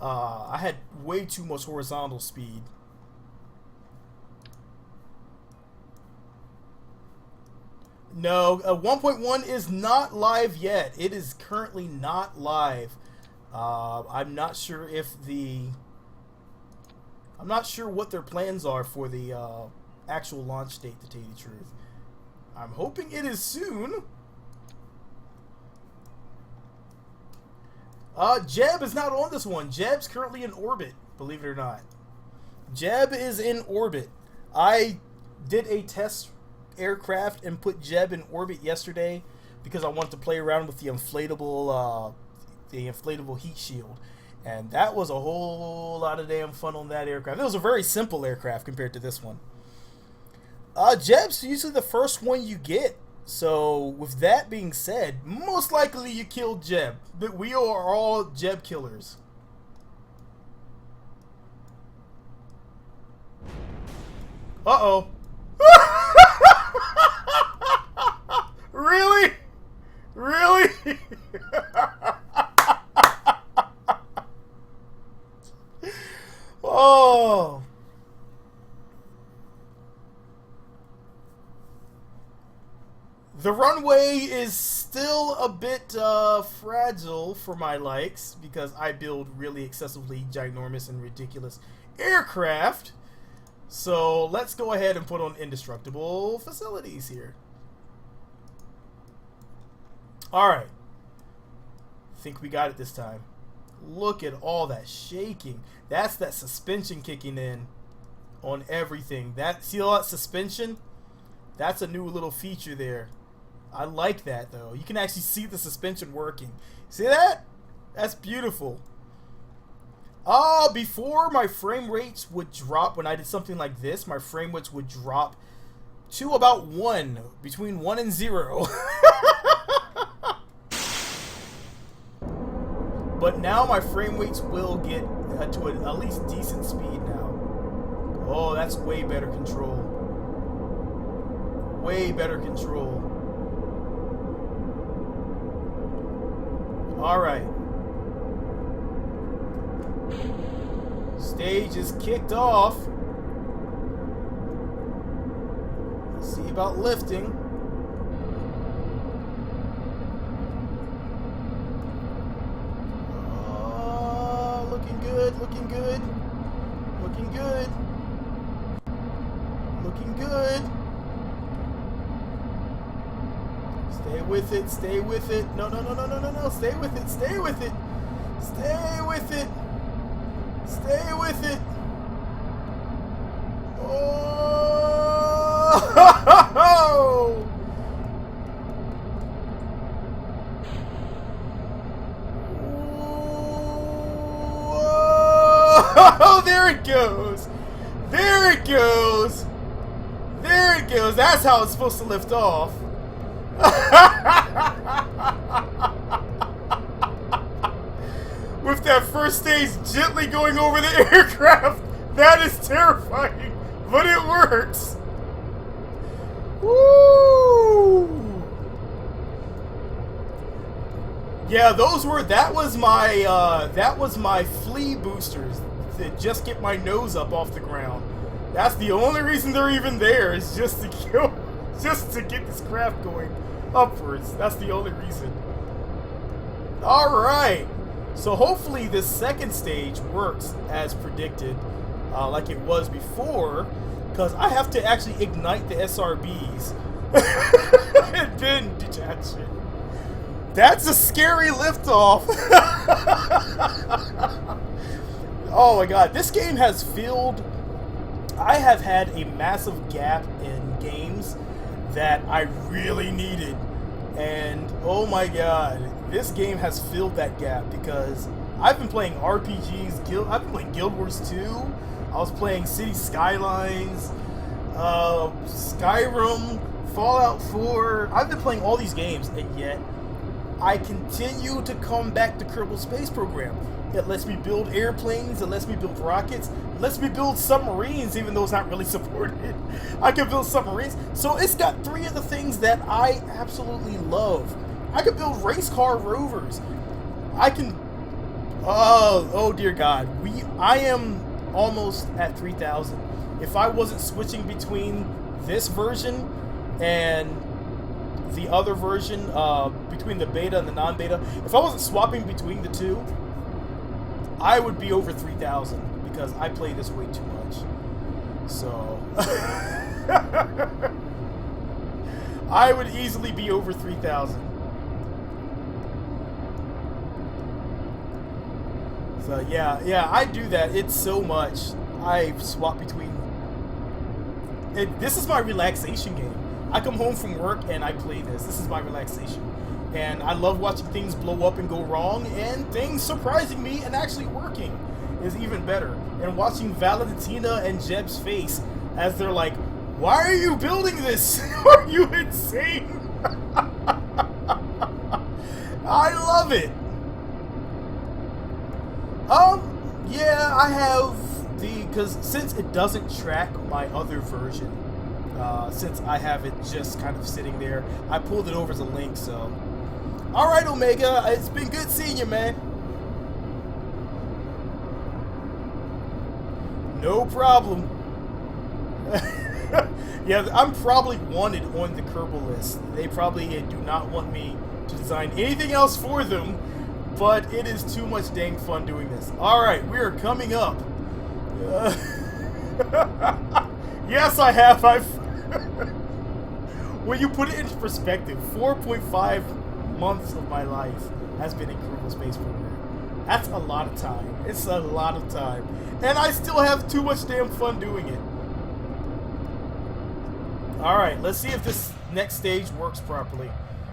A: I had way too much horizontal speed. No, 1.1 is not live yet. It is currently not live. I'm not sure if I'm not sure what their plans are for the actual launch date, to tell you the truth. I'm hoping it is soon. Jeb is not on this one. Jeb's currently in orbit, believe it or not. Jeb is in orbit. I did a test aircraft and put Jeb in orbit yesterday because I wanted to play around with the inflatable heat shield, and that was a whole lot of damn fun on that aircraft. It was a very simple aircraft compared to this one. Jeb's usually the first one you get, so with that being said, most likely you killed Jeb. But we are all Jeb killers. Uh-oh. Really? Really? Oh. The runway is still a bit fragile for my likes because I build really excessively ginormous and ridiculous aircraft. So let's go ahead and put on indestructible facilities here. Alright. Think we got it this time. Look at all that shaking. That's that suspension kicking in on everything. See all that suspension? That's a new little feature there. I like that though. You can actually see the suspension working. See that? That's beautiful. Before my frame rates would drop when I did something like this, my frame rates would drop to about 1, between 1 and 0. But now my frame rates will get to at least decent speed now. Oh, that's way better control. Way better control. Alright. Stage is kicked off. Let's see about lifting. Looking good, looking good. Looking good. Looking good. Stay with it, stay with it. No, no, no, no, no, no, no. Stay with it, stay with it. Stay with it. Stay with it. Oh! Oh, there it goes. There it goes. There it goes. That's how it's supposed to lift off. With that first stage gently going over the aircraft. That is terrifying, but it works. Woo! Yeah, that was my flea boosters to just get my nose up off the ground. That's the only reason they're even there, is just to get this craft going upwards. That's the only reason. Alright. So hopefully this second stage works as predicted, like it was before, because I have to actually ignite the SRBs and then detach it. That's a scary liftoff. Oh my god, this game has filled... I have had a massive gap in games that I really needed. And oh my god, this game has filled that gap because I've been playing RPGs. I've been playing Guild Wars 2. I was playing City Skylines, Skyrim, Fallout 4. I've been playing all these games, and yet I continue to come back to Kerbal Space Program. It lets me build airplanes, it lets me build rockets, it lets me build submarines, even though it's not really supported. I can build submarines. So it's got 3 of the things that I absolutely love. I can build race car rovers. I can... Oh dear God. I am almost at 3,000. If I wasn't switching between this version and the other version, between the beta and the non-beta, if I wasn't swapping between the two, I would be over 3,000 because I play this way too much. So I would easily be over 3,000. So yeah, I do that. It's so much. I swap between. This is my relaxation game. I come home from work and I play this. This is my relaxation. And I love watching things blow up and go wrong, and things surprising me and actually working is even better. And watching Valentina and Jeb's face as they're like, "Why are you building this? Are you insane?" I love it. Yeah, I have because since it doesn't track my other version, since I have it just kind of sitting there, I pulled it over as a link, so. Alright, Omega, it's been good seeing you, man. No problem. Yeah, I'm probably wanted on the Kerbal list. They probably do not want me to design anything else for them, but it is too much dang fun doing this. Alright, we are coming up. Yes, I have. When you put it into perspective, 4.5 months of my life has been in Kerbal Space Program. That's a lot of time. It's a lot of time. And I still have too much damn fun doing it. Alright, let's see if this next stage works properly.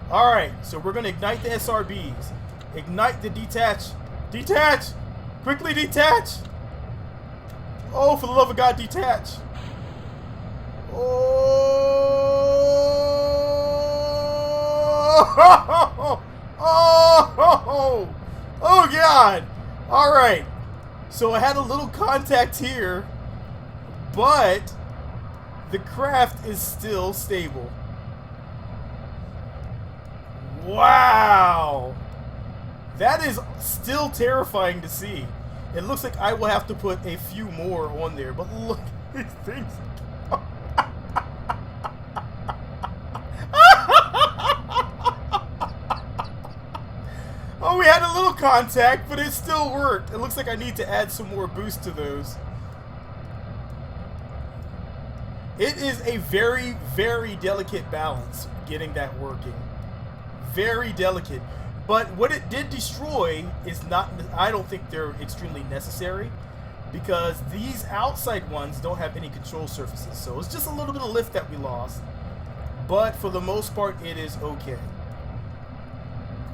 A: Alright, so we're going to ignite the SRBs. Ignite the detach. Detach! Quickly detach! Oh, for the love of God, detach! Oh! Oh! Oh, God! Alright. So I had a little contact here, but the craft is still stable. Wow! That is still terrifying to see. It looks like I will have to put a few more on there, but look at these things. Oh, we had a little contact, but it still worked. It looks like I need to add some more boost to those. It is a very, very delicate balance getting that working. Very delicate. But what it did destroy is not, I don't think they're extremely necessary, because these outside ones don't have any control surfaces. So it's just a little bit of lift that we lost. But for the most part, it is okay.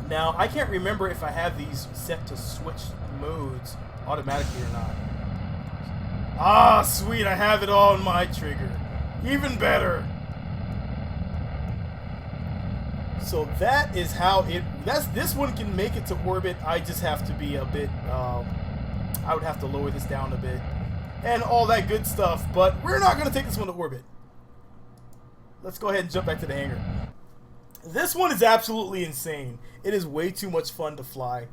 A: Now, I can't remember if I have these set to switch modes automatically or not. Ah, sweet, I have it all on my trigger. Even better. So that is how this one can make it to orbit. I just have to be a bit, I would have to lower this down a bit and all that good stuff, but we're not going to take this one to orbit. Let's go ahead and jump back to the hangar. This one is absolutely insane. It is way too much fun to fly,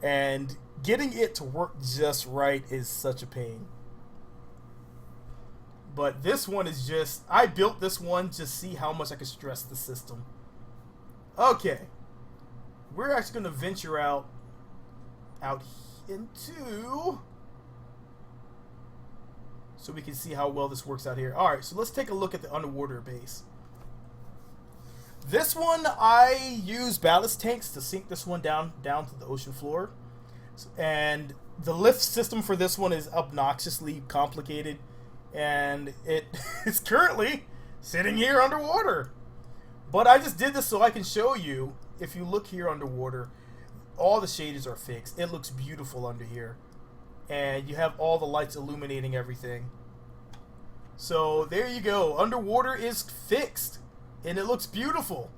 A: and getting it to work just right is such a pain. But this one is just, I built this one to see how much I could stress the system. Okay, we're actually going to venture out into, so we can see how well this works out here. All right, so let's take a look at the underwater base. This one, I use ballast tanks to sink this one down to the ocean floor, and the lift system for this one is obnoxiously complicated, and it is currently sitting here underwater. But I just did this so I can show you, if you look here underwater, all the shaders are fixed. It looks beautiful under here. And you have all the lights illuminating everything. So there you go. Underwater is fixed. And it looks beautiful.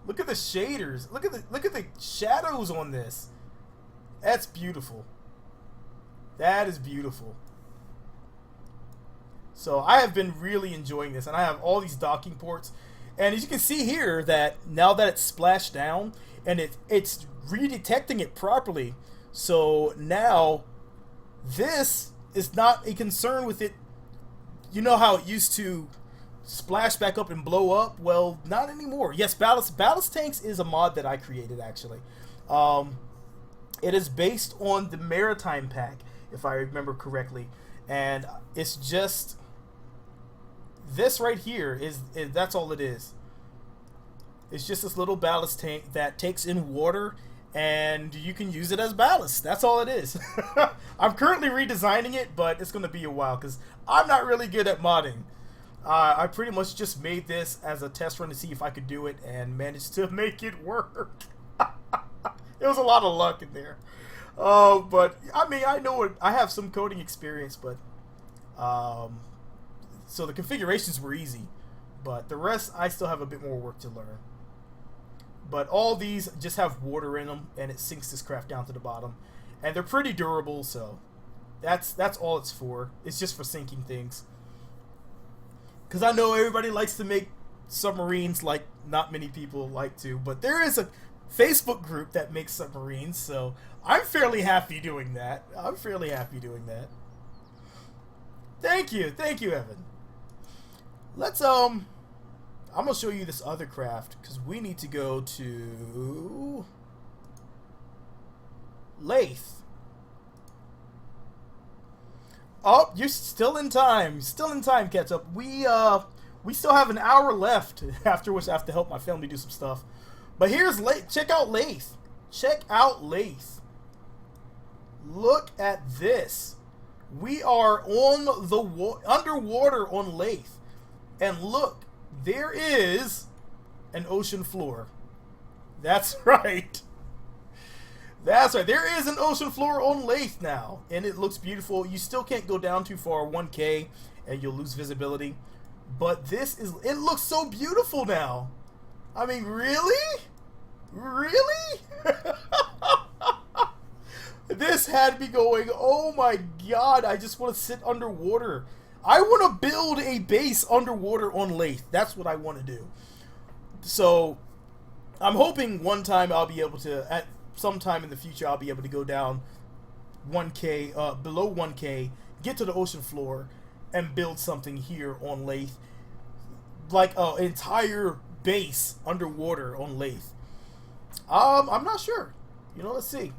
A: Look at the shaders. Look at the shadows on this. That's beautiful. That is beautiful. So I have been really enjoying this. And I have all these docking ports. And as you can see here, that now that it's splashed down, and it's redetecting it properly, so now this is not a concern with it. You know how it used to splash back up and blow up? Well, not anymore. Yes, ballast tanks is a mod that I created, actually. It is based on the Maritime pack, if I remember correctly, and it's just, this right here is that's all it is. It's just this little ballast tank that takes in water, and you can use it as ballast. That's all it is. I'm currently redesigning it, but it's going to be a while because I'm not really good at modding. I pretty much just made this as a test run to see if I could do it, and managed to make it work. It was a lot of luck in there. But I mean, I know it. I have some coding experience, but so the configurations were easy, but the rest I still have a bit more work to learn. But all these just have water in them, and it sinks this craft down to the bottom, and they're pretty durable. So that's all it's for. It's just for sinking things. Because I know everybody likes to make submarines, like not many people like to, but there is a Facebook group that makes submarines, so I'm fairly happy doing that. Thank you, Evan. Let's I'm gonna show you this other craft because we need to go to Lathe. Oh, you're still in time. Catch up. We still have an hour left. After which I have to help my family do some stuff. But here's Lathe. Check out Lathe. Look at this. We are on the underwater on Lathe, and look, there is an ocean floor. That's right. There is an ocean floor on Lathe now, and it looks beautiful. You still can't go down too far, 1K, and you'll lose visibility. But it looks so beautiful now. I mean, really? Really? This had me going, oh my god, I just want to sit underwater. I want to build a base underwater on Lathe. That's what I want to do. So, I'm hoping one time I'll be able to, at some time in the future, I'll be able to go down 1K, below 1K, get to the ocean floor, and build something here on Lathe. Like an entire base underwater on Lathe. I'm not sure. You know, let's see.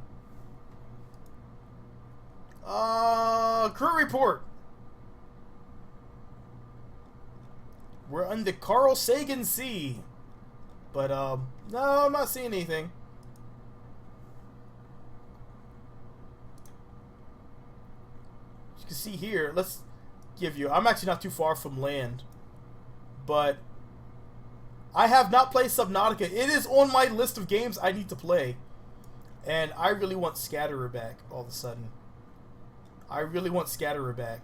A: Crew report. We're on the Carl Sagan Sea. But, no, I'm not seeing anything. As you can see here, let's give you... I'm actually not too far from land. But I have not played Subnautica. It is on my list of games I need to play. And I really want Scatterer back all of a sudden. I really want Scatterer back.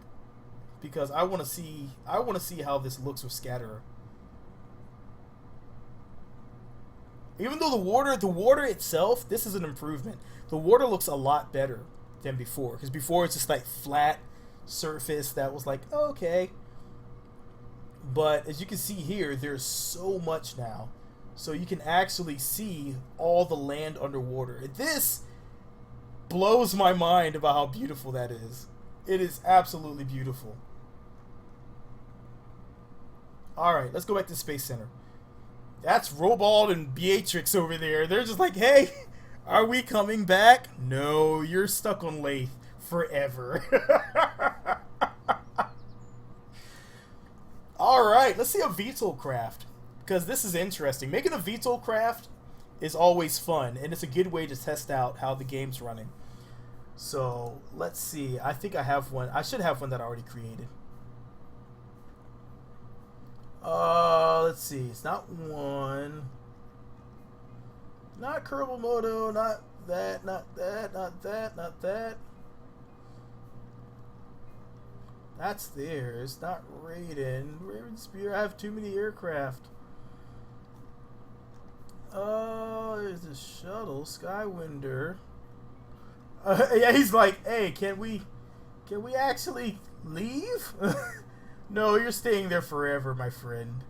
A: because I want to see how this looks with scatterer. Even though the water itself, this is an improvement. The water looks a lot better than before, because before it's just like flat surface that was like, oh, okay. But as you can see here, there's so much now. So you can actually see all the land underwater. This blows my mind about how beautiful that is. It is absolutely beautiful. Alright, let's go back to the Space Center. That's Robald and Beatrix over there. They're just like, hey, are we coming back? No, you're stuck on Lathe forever. Alright, let's see a VTOL craft, because this is interesting. Making a VTOL craft is always fun, and it's a good way to test out how the game's running. So, let's see. I think I have one. I should have one that I already created. Let's see. It's not one. Not Kerbal Moto, not that, not that, not that, not that. That's theirs, not Raiden. Raiden Spear, I have too many aircraft. There's a shuttle, Skywinder. Yeah, he's like, hey, can we actually leave? No, you're staying there forever, my friend.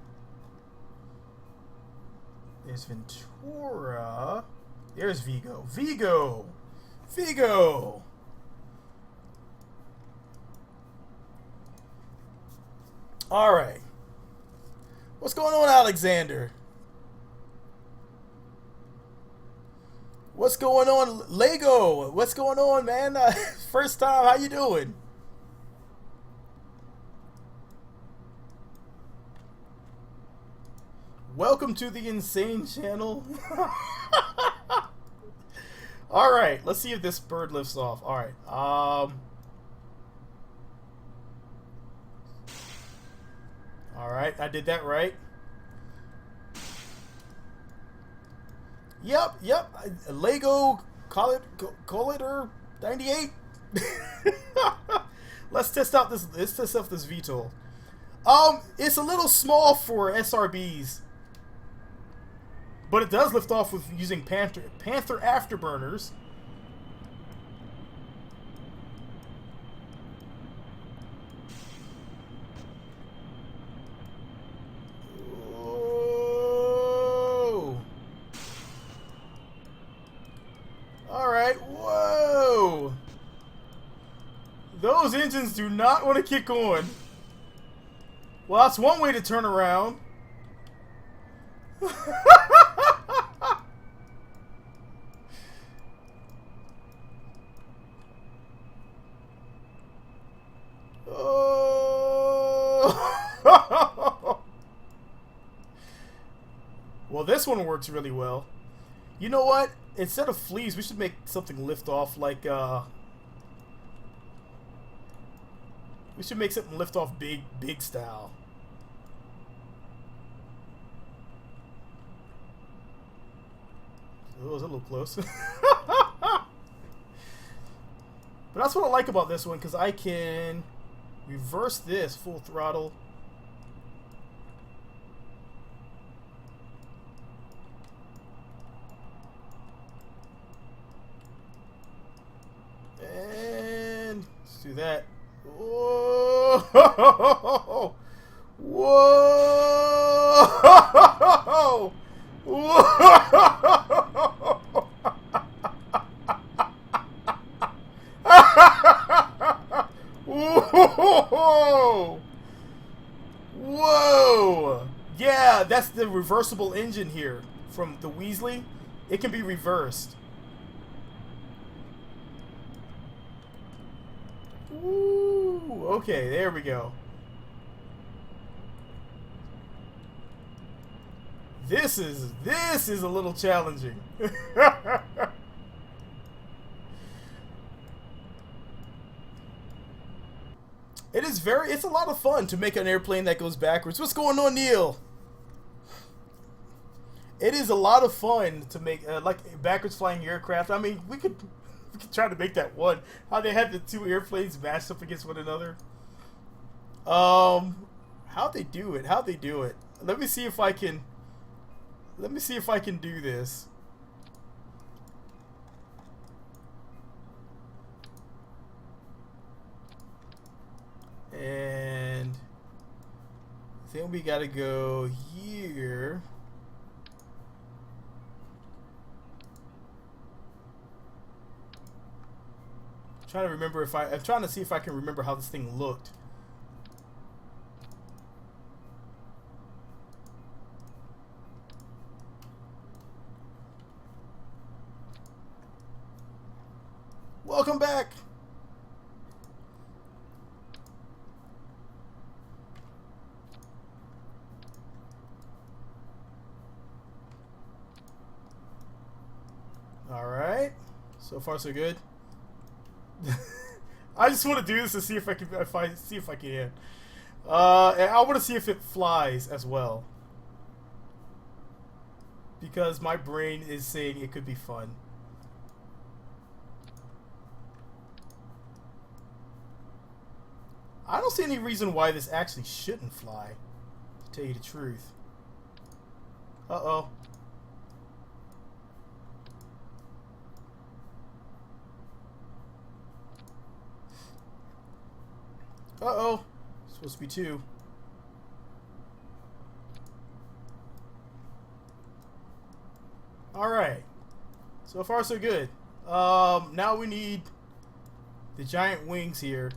A: There's Ventura. There's Vigo. Vigo! Vigo! Alright. What's going on, Alexander? What's going on, Lego? What's going on, man? First time, how you doing? Welcome to the insane channel. Alright, let's see if this bird lifts off. Alright, Alright, I did that right. Yep. Lego, call it 98. Let's test out this VTOL. It's a little small for SRBs, but it does lift off with using Panther afterburners. Alright, whoa! Those engines do not want to kick on. Well, that's one way to turn around. Oh. Well, this one works really well. You know what? Instead of fleas, we should make something lift off like, we should make something lift off big style. Oh, it was a little close. But that's what I like about this one, because I can reverse this full throttle. And let's do that. Whoa! Whoa! Whoa! Whoa! Whoa! Yeah, that's the reversible engine here from the Weasley. It can be reversed. Ooh, okay, there we go. This is a little challenging. It's a lot of fun to make an airplane that goes backwards. What's going on, Neil? It is a lot of fun to make like backwards flying aircraft. I mean, we could try to make that one. How they had the two airplanes matched up against one another. How'd they do it? How'd they do it? Let me see if I can. Let me see if I can do this. And I think we gotta go here. I'm trying to remember if I'm trying to see if I can remember how this thing looked. Welcome back. All right. So far, so good. I just want to do this to see if I can. See if I can. And I want to see if it flies as well, because my brain is saying it could be fun. I don't see any reason why this actually shouldn't fly, to tell you the truth. Uh-oh. Uh-oh. Supposed to be 2. Alright. So far, so good. Now we need the giant wings here.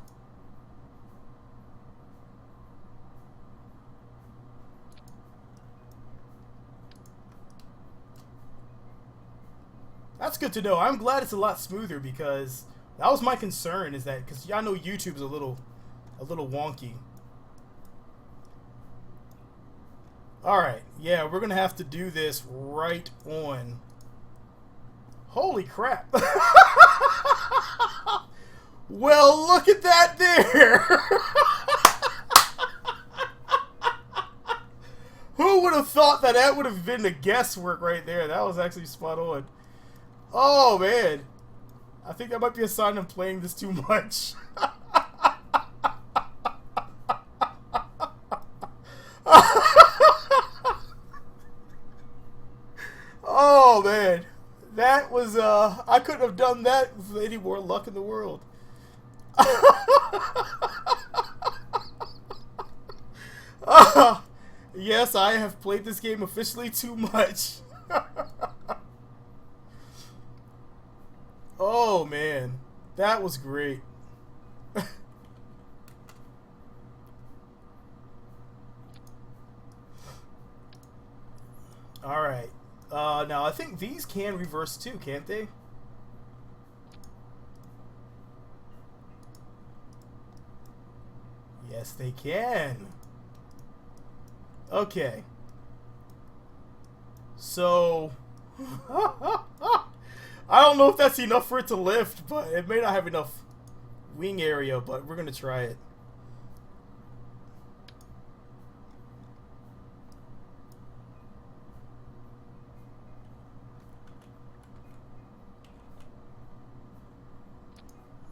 A: That's good to know. I'm glad it's a lot smoother, because that was my concern, is that because y'all know YouTube's a little wonky. Alright, yeah, we're gonna have to do this right on. Holy crap. Well, look at that there. Who would have thought that that would have been the guesswork right there? That was actually spot on. Oh, man. I think that might be a sign I'm playing this too much. Oh, man. That was, I couldn't have done that with any more luck in the world. Yes, I have played this game officially too much. Oh, man. That was great. Alright. Now, I think these can reverse too, can't they? Yes, they can. Okay. So... I don't know if that's enough for it to lift, but it may not have enough wing area, but we're going to try it.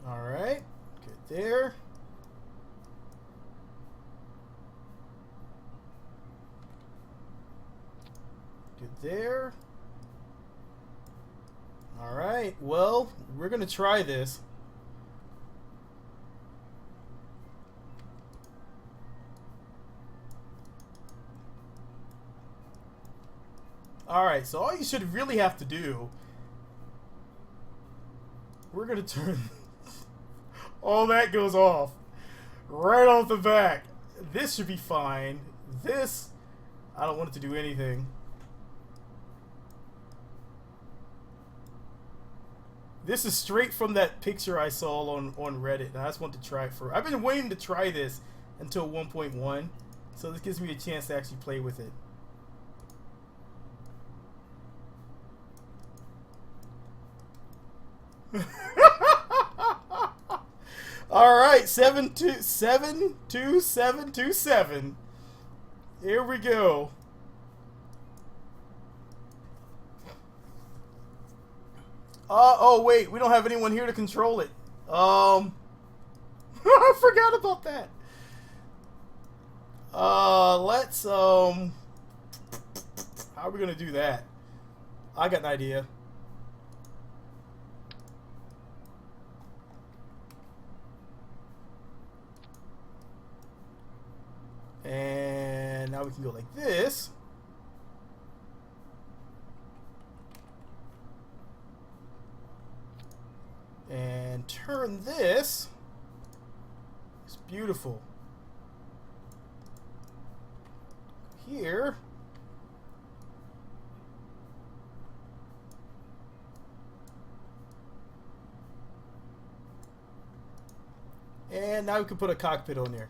A: Alright, good there. Good there. Alright, well, we're going to try this. Alright, so all you should really have to do... We're going to turn... All that goes off. Right off the back. This should be fine. This... I don't want it to do anything. This is straight from that picture I saw on Reddit, and I just want to try it for... I've been waiting to try this until 1.1, so this gives me a chance to actually play with it. Alright, 72727. Here we go. Oh wait, we don't have anyone here to control it. I forgot about that. Let's how are we gonna do that? I got an idea. And now we can go like this. And turn this. It's beautiful. Here. And now we can put a cockpit on there.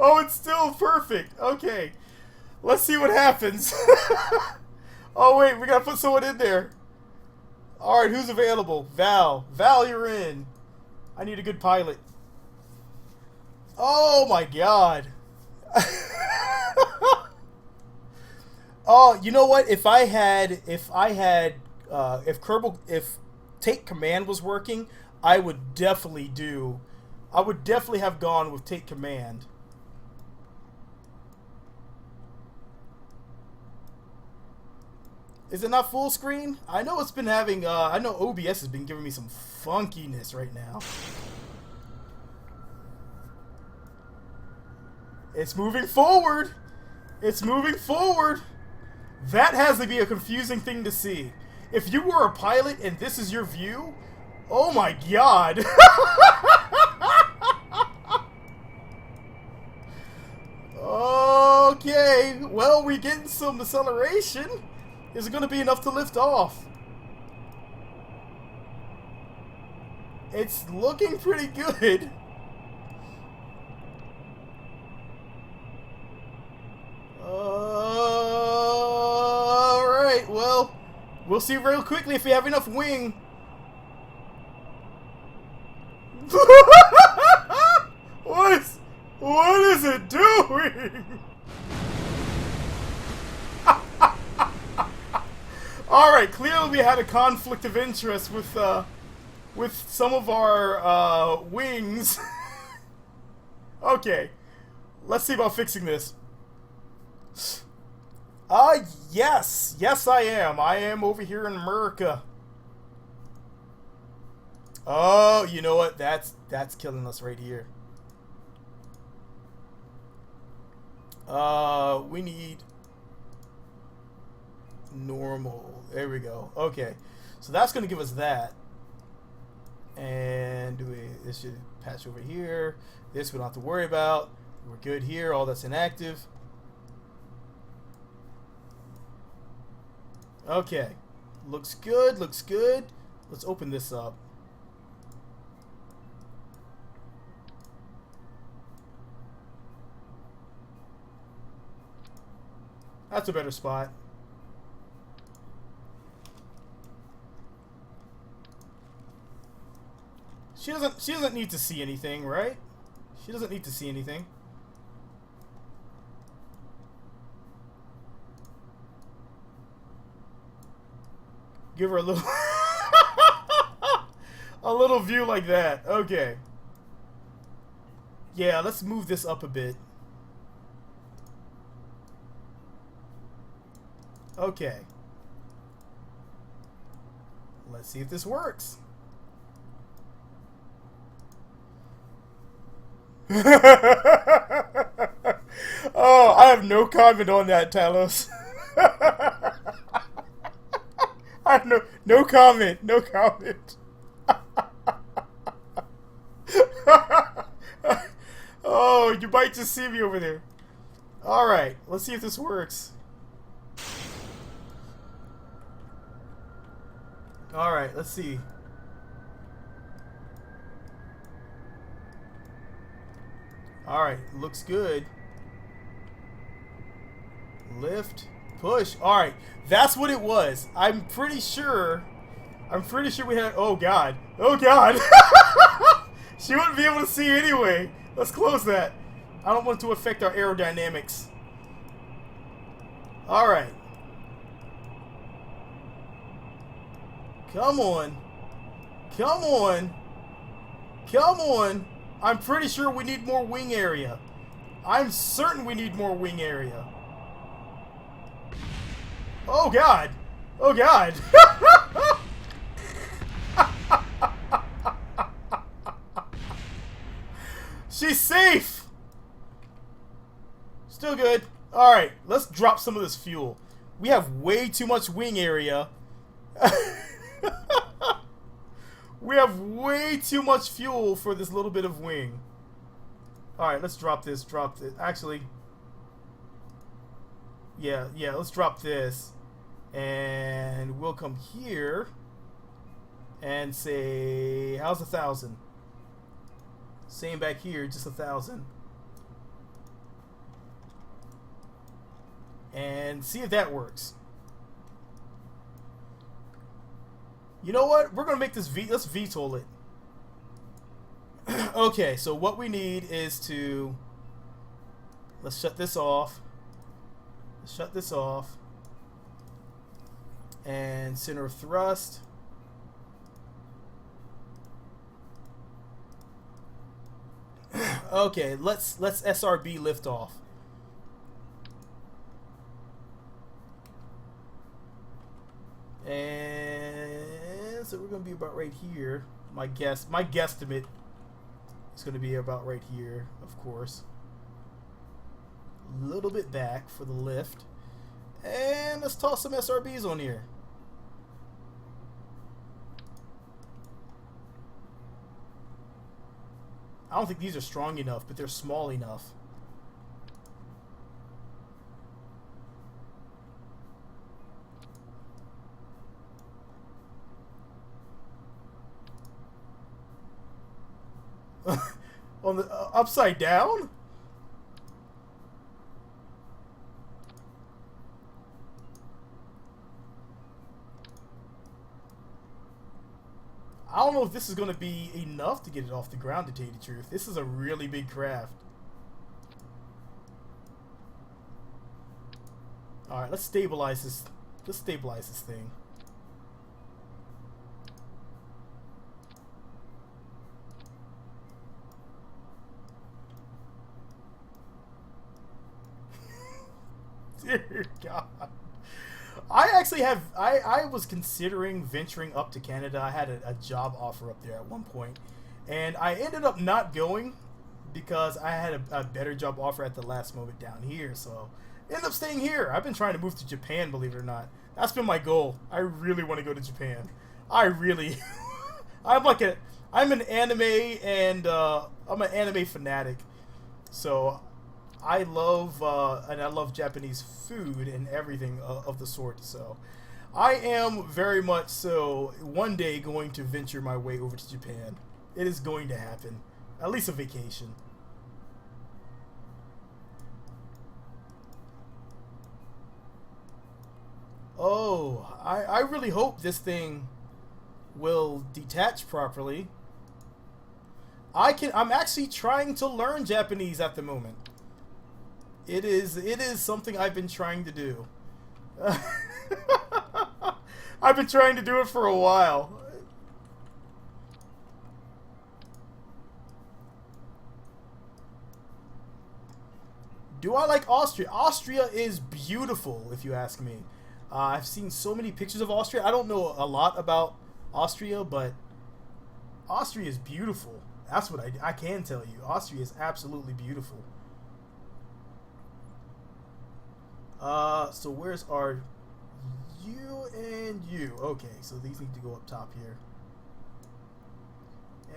A: Oh, it's still perfect. Okay. Let's see what happens. Oh, wait. We got to put someone in there. All right. Who's available? Val. Val, you're in. I need a good pilot. Oh, my God. Oh, you know what? If Take Command was working, I would definitely have gone with Take Command. Is it not full screen? I know it's been having, I know OBS has been giving me some funkiness right now. It's moving forward. It's moving forward. That has to be a confusing thing to see. If you were a pilot and this is your view, oh my God. Okay, well, we're getting some acceleration. Is it going to be enough to lift off? It's looking pretty good. Alright, well, we'll see real quickly if we have enough wing. What is it doing? Alright, clearly we had a conflict of interest with some of our wings. Okay, let's see about fixing this. Yes. Yes, I am. I am over here in America. Oh, you know what? That's killing us right here. We need normal. There we go. Okay. So that's going to give us that. And this should patch over here. This we don't have to worry about. We're good here. All that's inactive. Okay. Looks good. Looks good. Let's open this up. That's a better spot. She doesn't need to see anything, right? She doesn't need to see anything. Give her a little a little view like that. Okay. Yeah, let's move this up a bit. Okay. Let's see if this works. Oh, I have no comment on that, Talos. I have no comment. No comment. Oh, you might just see me over there. Alright, let's see if this works. Alright, let's see. Alright, looks good. Lift, push. Alright, that's what it was. I'm pretty sure we had... Oh, God. Oh, God. She wouldn't be able to see anyway. Let's close that. I don't want to affect our aerodynamics. Alright. Come on. Come on. Come on. I'm pretty sure we need more wing area. I'm certain we need more wing area. Oh, God. Oh, God. She's safe. Still good. Alright, let's drop some of this fuel. We have way too much wing area. We have way too much fuel for this little bit of wing. Alright, let's drop this. Actually, yeah, let's drop this. And we'll come here and say, how's 1,000? Same back here, just 1,000. And see if that works. You know what? We're gonna make this let's VTOL it. Okay, so what we need is to let's shut this off. Let's shut this off. And center of thrust. Okay, let's SRB liftoff. And so we're gonna be about right here. My guesstimate is gonna be about right here, of course. A little bit back for the lift. And let's toss some SRBs on here. I don't think these are strong enough, but they're small enough. On the upside down? I don't know if this is going to be enough to get it off the ground, to tell you the truth. This is a really big craft. Alright, let's stabilize this. Let's stabilize this thing. Dear God. I actually have, I was considering venturing up to Canada. I had a job offer up there at one point, and I ended up not going because I had a better job offer at the last moment down here, so I ended up staying here. I've been trying to move to Japan, believe it or not. That's been my goal. I really want to go to Japan. I really, I'm an anime and I'm an anime fanatic, so I love and I love Japanese food and everything of the sort. So I am very much so one day going to venture my way over to Japan. It is going to happen. At least a vacation. Oh, I really hope this thing will detach properly. I'm actually trying to learn Japanese at the moment. It is something I've been trying to do. I've been trying to do it for a while. Do I like Austria? Austria is beautiful, if you ask me. I've seen so many pictures of Austria. I don't know a lot about Austria, but Austria is beautiful. That's what I can tell you. Austria is absolutely beautiful. So where's our you and you? Okay, so these need to go up top here.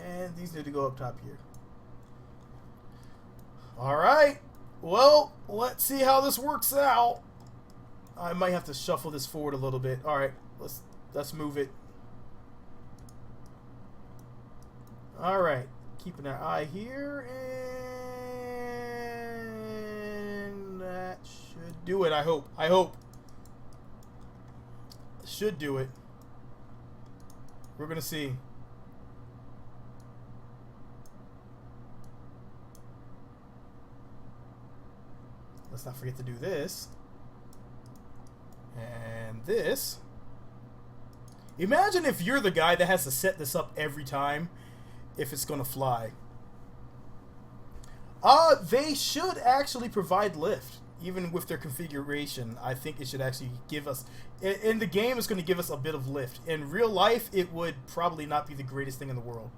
A: And these need to go up top here. Alright. Well, let's see how this works out. I might have to shuffle this forward a little bit. Alright, let's move it. Alright. Keeping our eye here, and that should do it, I hope. Should do it. We're gonna see. Let's not forget to do this. And this. Imagine if you're the guy that has to set this up every time if it's going to fly. They should actually provide lift. Even with their configuration, I think it should actually give us... In the game, it's going to give us a bit of lift. In real life, it would probably not be the greatest thing in the world.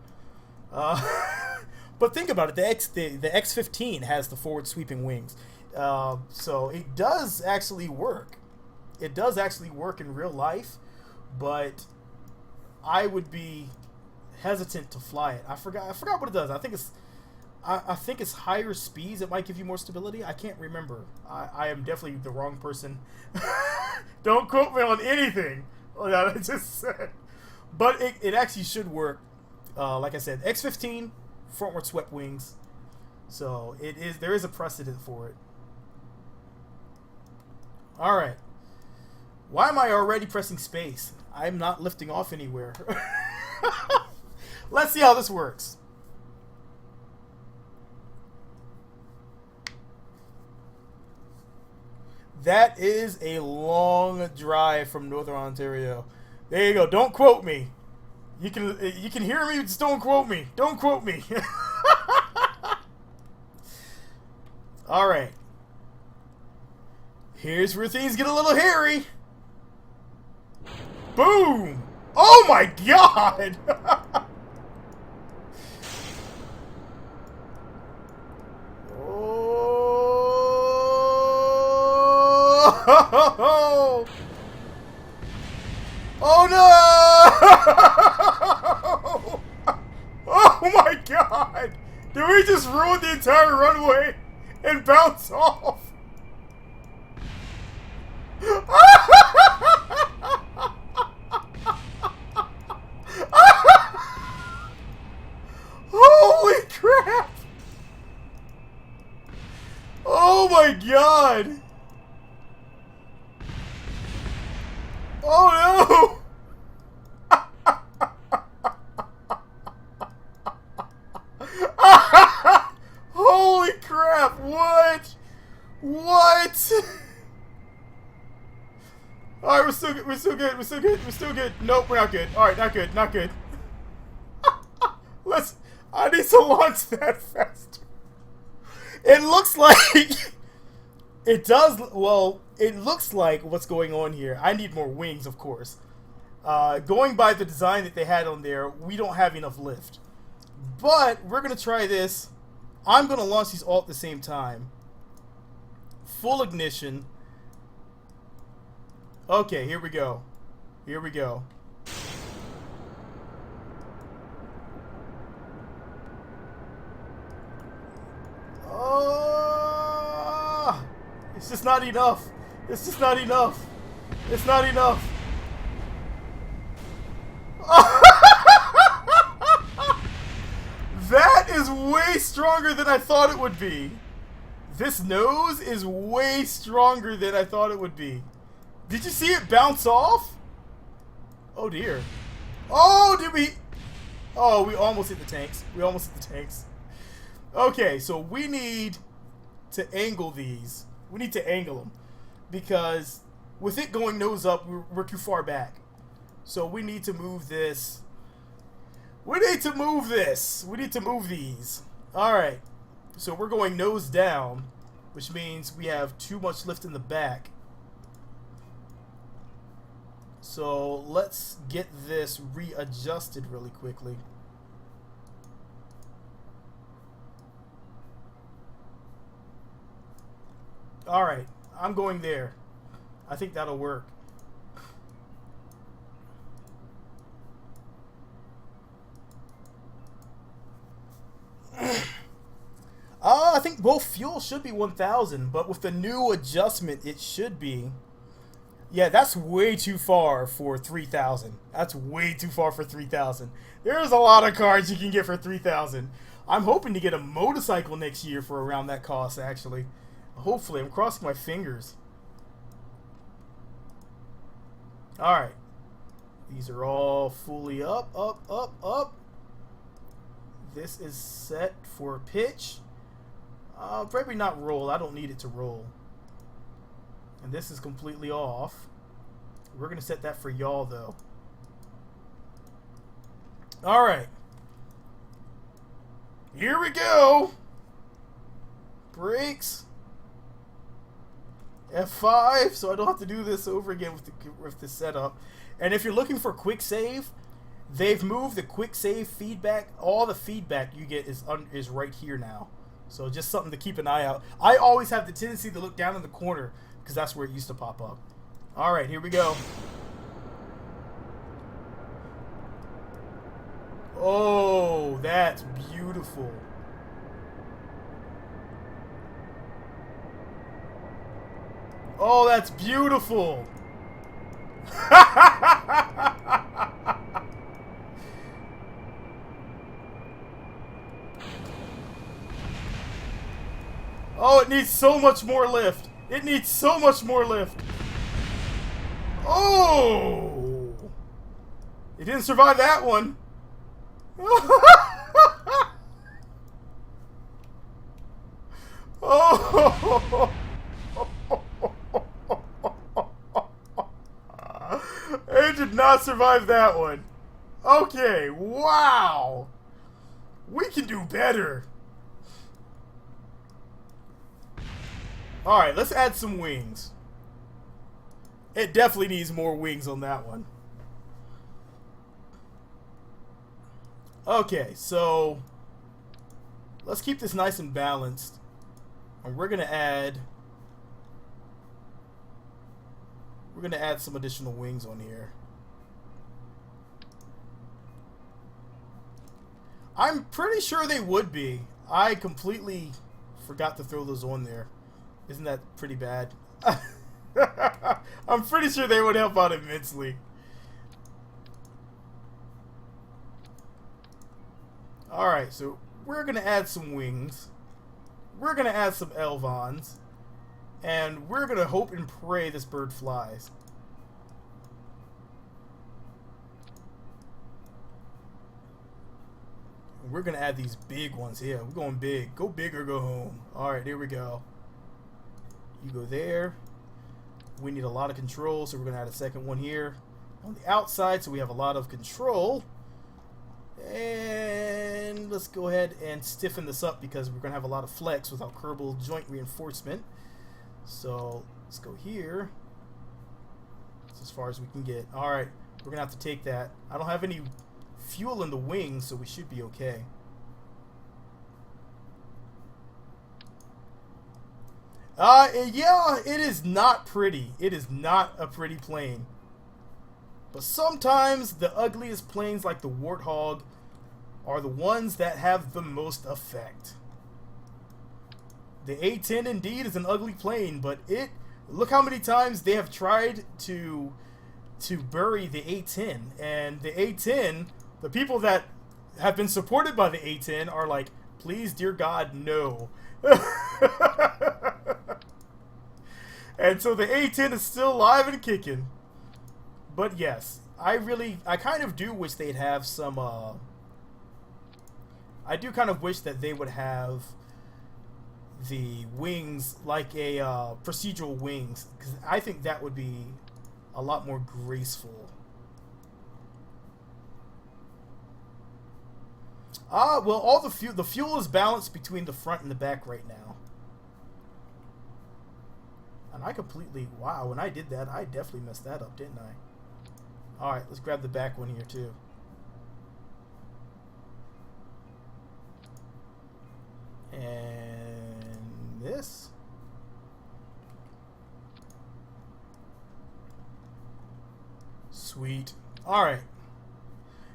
A: But think about it. The X-15 has the forward sweeping wings. So it does actually work. It does actually work in real life. But I would be hesitant to fly it. I forgot what it does. I think it's higher speeds. It might give you more stability. I can't remember. I am definitely the wrong person. Don't quote me on anything that I just said. But it actually should work. Like I said, X-15 frontward swept wings. So there is a precedent for it. All right. Why am I already pressing space? I'm not lifting off anywhere. Let's see how this works. That is a long drive from Northern Ontario. There you go. Don't quote me. You can hear me, just don't quote me. Don't quote me. All right. Here's where things get a little hairy. Boom! Oh my god! Oh! Oh no! Oh my god! Did we just ruin the entire runway and bounce off? Holy crap! Oh my god! Oh no! Holy crap! What? What? All right, we're still good. We're still good. We're still good. We're still good. Nope, we're not good. All right, not good. Not good. I need to launch that faster. It looks like it does. Well, it looks like what's going on here. I need more wings, of course. Going by the design that they had on there, we don't have enough lift. But we're gonna try this. I'm gonna launch these all at the same time. Full ignition. Okay, here we go. Here we go. Oh, it's just not enough. It's just not enough. It's not enough. That is way stronger than I thought it would be. This nose is way stronger than I thought it would be. Did you see it bounce off? Oh dear. Oh, did we? Oh, we almost hit the tanks. We almost hit the tanks. Okay, so we need to angle these. We need to angle them. Because with it going nose up, we're too far back. So we need to move this. We need to move this. We need to move these. Alright. So we're going nose down, which means we have too much lift in the back. So let's get this readjusted really quickly. Alright, I'm going there. I think that'll work. I think both fuel should be 1,000, but with the new adjustment, it should be. Yeah, that's way too far for 3,000. That's way too far for 3,000. There's a lot of cars you can get for 3,000. I'm hoping to get a motorcycle next year for around that cost, actually. Hopefully, I'm crossing my fingers. Alright. These are all fully up, up, up, up. This is set for pitch. Probably not roll. I don't need it to roll. And this is completely off. We're going to set that for yaw, though. Alright. Here we go. Brakes. F5, so I don't have to do this over again with the setup. And if you're looking for quick save, they've moved the quick save feedback. All the feedback you get is right here now. So just something to keep an eye out. I always have the tendency to look down in the corner because that's where it used to pop up. Alright, here we go. Oh, that's beautiful. Oh, that's beautiful. Oh, it needs so much more lift. It needs so much more lift. Oh! It didn't survive that one. Oh! It did not survive that one. Okay, wow. We can do better. Alright, let's add some wings. It definitely needs more wings on that one. Okay, so let's keep this nice and balanced. And we're gonna add some additional wings on here. I'm pretty sure they would be. I completely forgot to throw those on there. Isn't that pretty bad? I'm pretty sure they would help out immensely. Alright, so we're going to add some wings. We're going to add some elvons. And we're going to hope and pray this bird flies. We're going to add these big ones here. We're going big. Go big or go home. Alright, here we go. You go there. We need a lot of control, so we're going to add a second one here on the outside, so we have a lot of control. And let's go ahead and stiffen this up because we're going to have a lot of flex without Kerbal joint reinforcement. So let's go here. That's as far as we can get. Alright, we're going to have to take that. I don't have any fuel in the wings, so we should be okay. Yeah, it is not pretty. It is not a pretty plane. But sometimes the ugliest planes like the Warthog are the ones that have the most effect. The A-10 indeed is an ugly plane, but look how many times they have tried to bury the A-10. And the A-10, the people that have been supported by the A-10 are like, please, dear God, no. And so the A-10 is still alive and kicking. But yes, I kind of do wish they'd have some, I do kind of wish that they would have the wings like a, procedural wings, because I think that would be a lot more graceful. Well, all the fuel is balanced between the front and the back right now. And I completely, wow, when I did that, I definitely messed that up, didn't I? Alright, let's grab the back one here, too. And this. Sweet. Alright.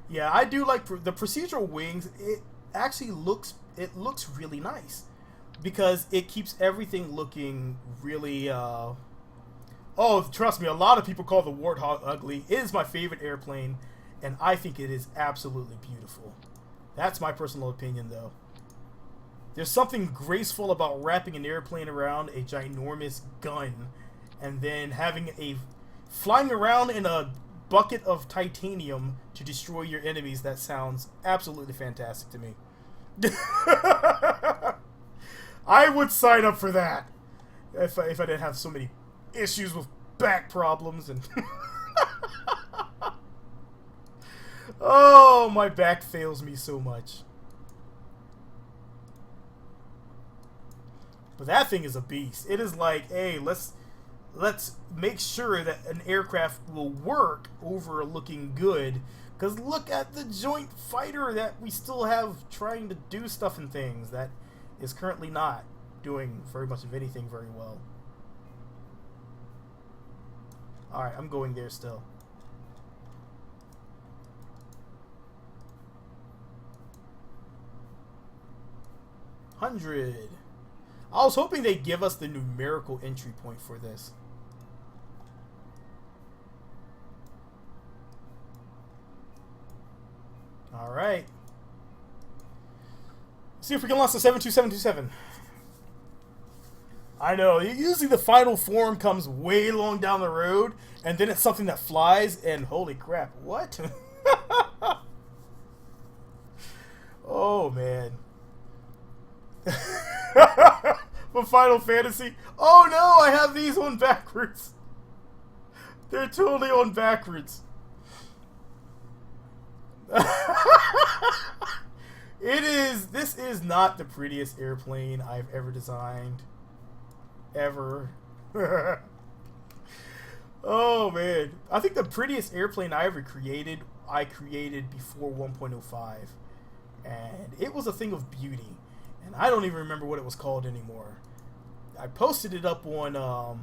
A: Yeah, I do like the procedural wings. It actually looks really nice because it keeps everything looking really oh, trust me, a lot of people call the Warthog ugly. It is my favorite airplane, and I think it is absolutely beautiful. That's my personal opinion, though. There's something graceful about wrapping an airplane around a ginormous gun and then flying around in a bucket of titanium to destroy your enemies. That sounds absolutely fantastic to me. I would sign up for that if I didn't have so many issues with back problems and oh Oh, my back fails me so much. But that thing is a beast. It is like, hey, let's make sure that an aircraft will work over looking good. Because look at the joint fighter that we still have trying to do stuff and things that is currently not doing very much of anything very well. Alright, I'm going there still. I was hoping they'd give us the numerical entry point for this. Alright. See if we can launch the 72727. I know, usually the final form comes way long down the road, and then it's something that flies, and holy crap, what? Oh, man. For Final Fantasy. Oh no, I have these on backwards. They're totally on backwards. This is not the prettiest airplane I've ever designed. Ever. Oh man. I think the prettiest airplane I ever created, I created before 1.05. And it was a thing of beauty. And I don't even remember what it was called anymore. I posted it up on, I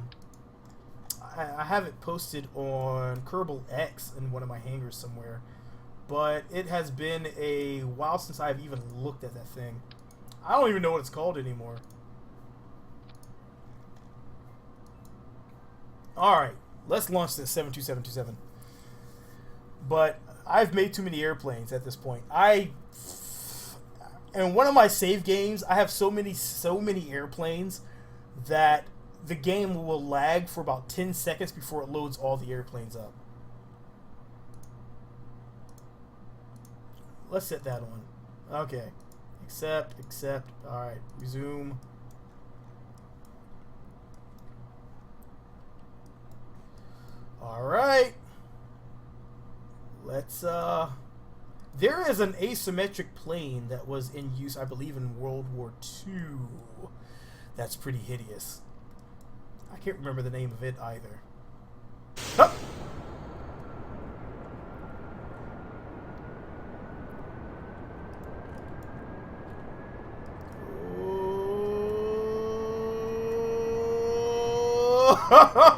A: have it posted on Kerbal X in one of my hangars somewhere. But it has been a while since I've even looked at that thing. I don't even know what it's called anymore. Alright, let's launch this 72727. But I've made too many airplanes at this point. In one of my save games, I have so many airplanes that the game will lag for about 10 seconds before it loads all the airplanes up. Let's set that on. Okay. Accept. Alright, resume. Alright. Let's, there is an asymmetric plane that was in use, I believe, in World War II. That's pretty hideous. I can't remember the name of it either. Hup!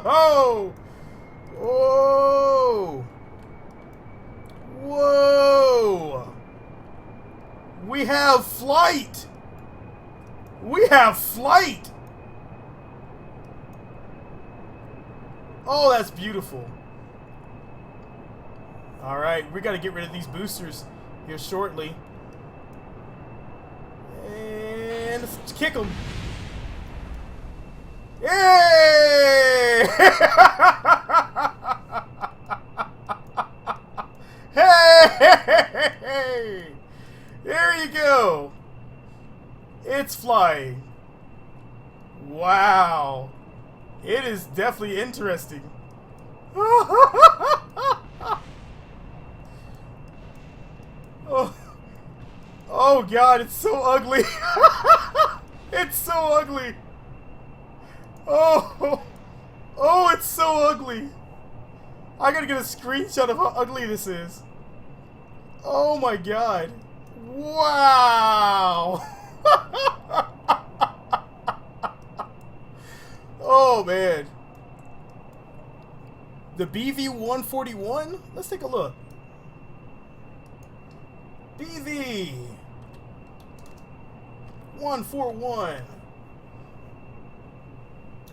A: Oh! Whoa! Whoa! We have flight! We have flight! Oh, that's beautiful. Alright, we gotta get rid of these boosters here shortly. And let's kick them. Yay! Hey! There you go. It's flying. Wow. It is definitely interesting. Oh God, it's so ugly. It's so ugly. Oh, it's so ugly. I gotta get a screenshot of how ugly this is. Oh my God. Wow. Oh man. The BV-141? Let's take a look. BV-141.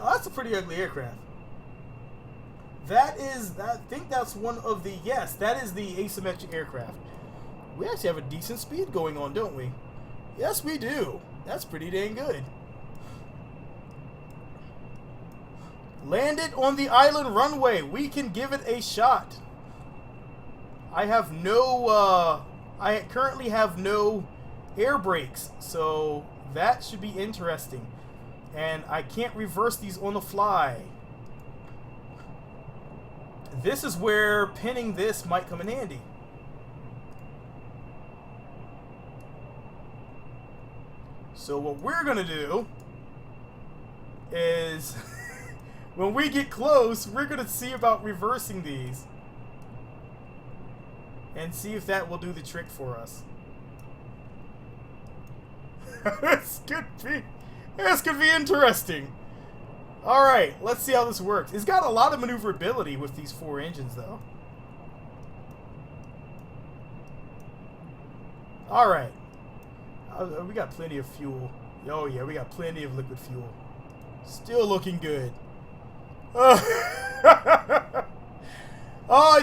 A: Oh, that's a pretty ugly aircraft. That is, I think that's one of the, yes, that is the asymmetric aircraft. We actually have a decent speed going on, don't we? Yes, we do. That's pretty dang good. Landed on the island runway. We can give it a shot. I have no, I currently have no air brakes, so that should be interesting. And I can't reverse these on the fly. This is where pinning this might come in handy. So what we're gonna do is when we get close, we're gonna see about reversing these and see if that will do the trick for us. This could be interesting. Alright, let's see how this works. It's got a lot of maneuverability with these 4 engines, though. Alright. We got plenty of fuel. Oh, yeah, we got plenty of liquid fuel. Still looking good. Oh,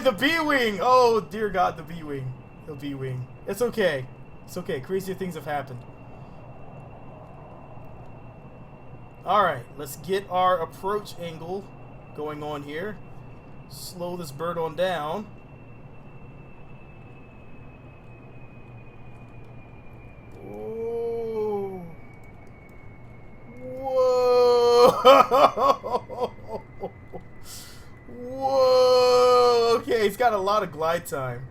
A: the B-Wing! Oh, dear God, the B-Wing. The B-Wing. It's okay. It's okay. Crazier things have happened. Alright, let's get our approach angle going on here. Slow this bird on down. Oh. Whoa! Whoa! Okay, it's got a lot of glide time.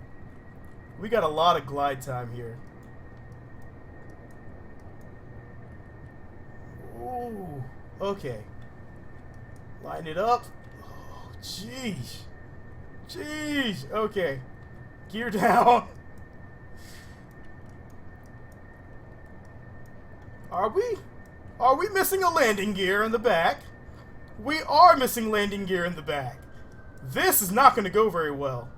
A: We got a lot of glide time here. Ooh, okay. Line it up. Oh, jeez. Jeez. Okay. Gear down. Are we missing a landing gear in the back? We are missing landing gear in the back. This is not going to go very well.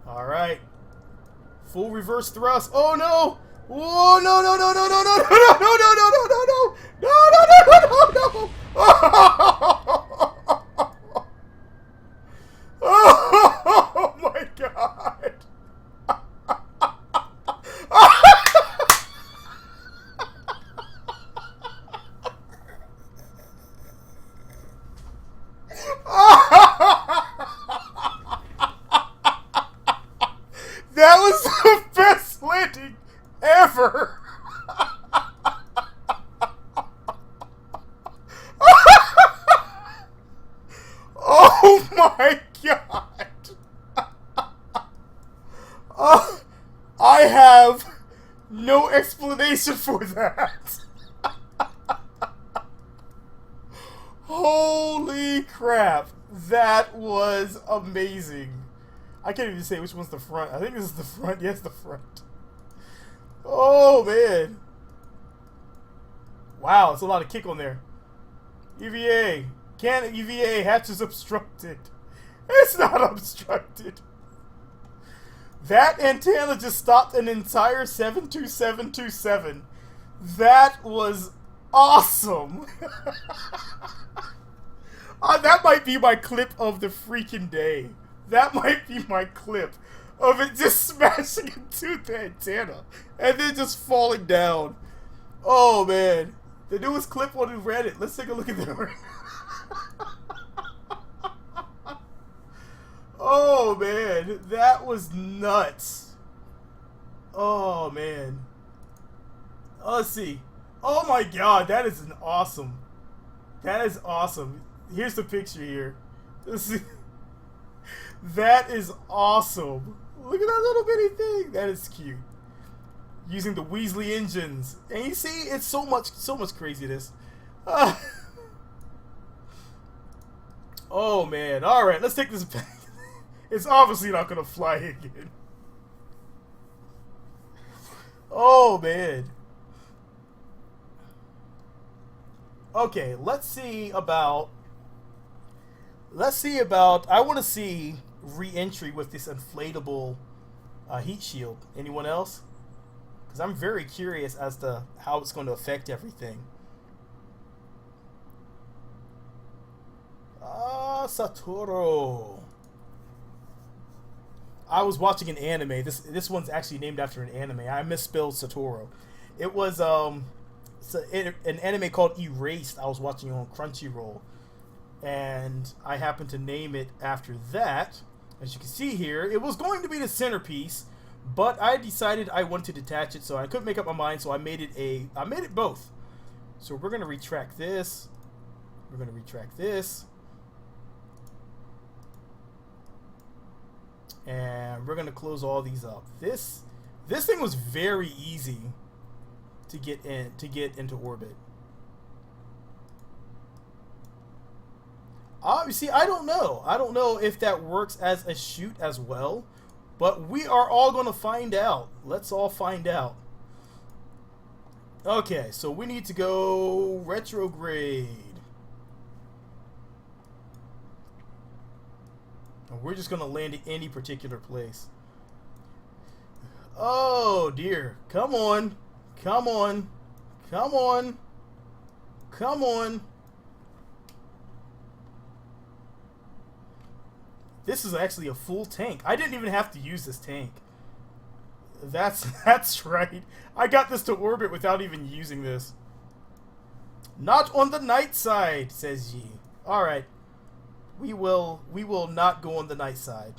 A: All right. Full reverse thrust. Oh no! Oh no no no no no no no no no no no no no no no no no! Oh my God! That was the best landing ever! Oh my God! I have no explanation for that. Holy crap! That was amazing. I can't even say which one's the front. I think this is the front. Yes, the front. Oh, man. Wow, it's a lot of kick on there. EVA. Cannon EVA. Hatch is obstructed. It's not obstructed. That antenna just stopped an entire 72727. That was awesome. That might be my clip of the freaking day. That might be my clip of it just smashing into the antenna and then just falling down. Oh man, the newest clip on Reddit. Let's take a look at that. Oh man, that was nuts. Oh man. Let's see. Oh my God, that is an awesome. That is awesome. Here's the picture here. Let's see. That is awesome. Look at that little bitty thing. That is cute. Using the Weasley engines. And you see, it's so much craziness. Oh man. Alright, let's take this back. It's obviously not gonna fly again. Oh man. Okay, let's see about I want to see re-entry with this inflatable heat shield. Anyone else? Because I'm very curious as to how it's going to affect everything. Satoru. I was watching an anime. This one's actually named after an anime. I misspelled Satoru. It was an anime called Erased. I was watching on Crunchyroll. And I happened to name it after that. As you can see here, it was going to be the centerpiece, but I decided I wanted to detach it, so I couldn't make up my mind, so I made it both. So we're gonna retract this. We're gonna retract this. And we're gonna close all these up. This thing was very easy to get into orbit. You see, I don't know. I don't know if that works as a chute as well, but we are all gonna find out. Let's all find out. Okay, so we need to go retrograde. And we're just gonna land at any particular place. Oh dear. Come on. Come on. Come on. Come on. This is actually a full tank. I didn't even have to use this tank. That's right. I got this to orbit without even using this. Not on the night side, says ye. Alright. We will not go on the night side.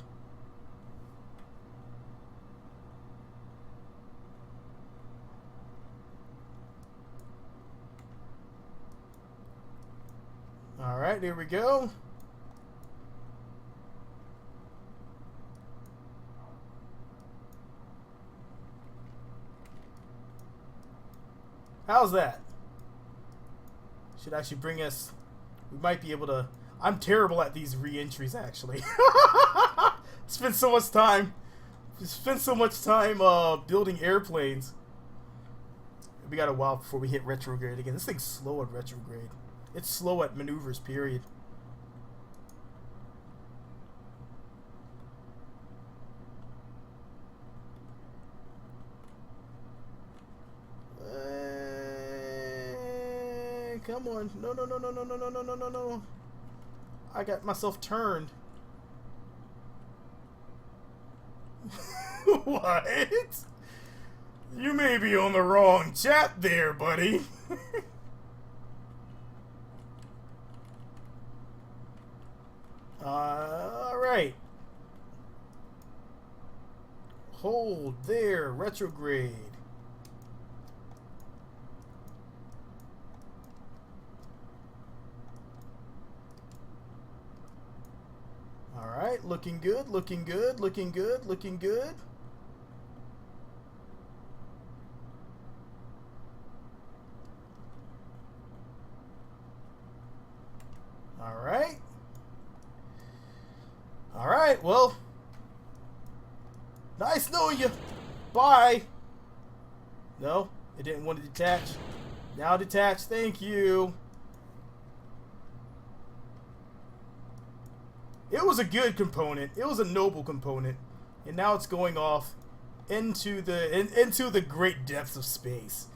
A: Alright, here we go. How's that? Should actually bring us... We might be able to... I'm terrible at these re-entries, actually. Spent so much time building airplanes. We got a while before we hit retrograde again. This thing's slow at retrograde. It's slow at maneuvers, period. Come on. No, no, no, no, no, no, no, no, no, no, no. I got myself turned. What? You may be on the wrong chat there, buddy. Alright. Hold there, retrograde. Alright, looking good, looking good, looking good, looking good. Alright. Alright, well. Nice knowing you. Bye. No, it didn't want to detach. Now detach, thank you. It was a good component. It was a noble component. And now it's going off into the great depths of space.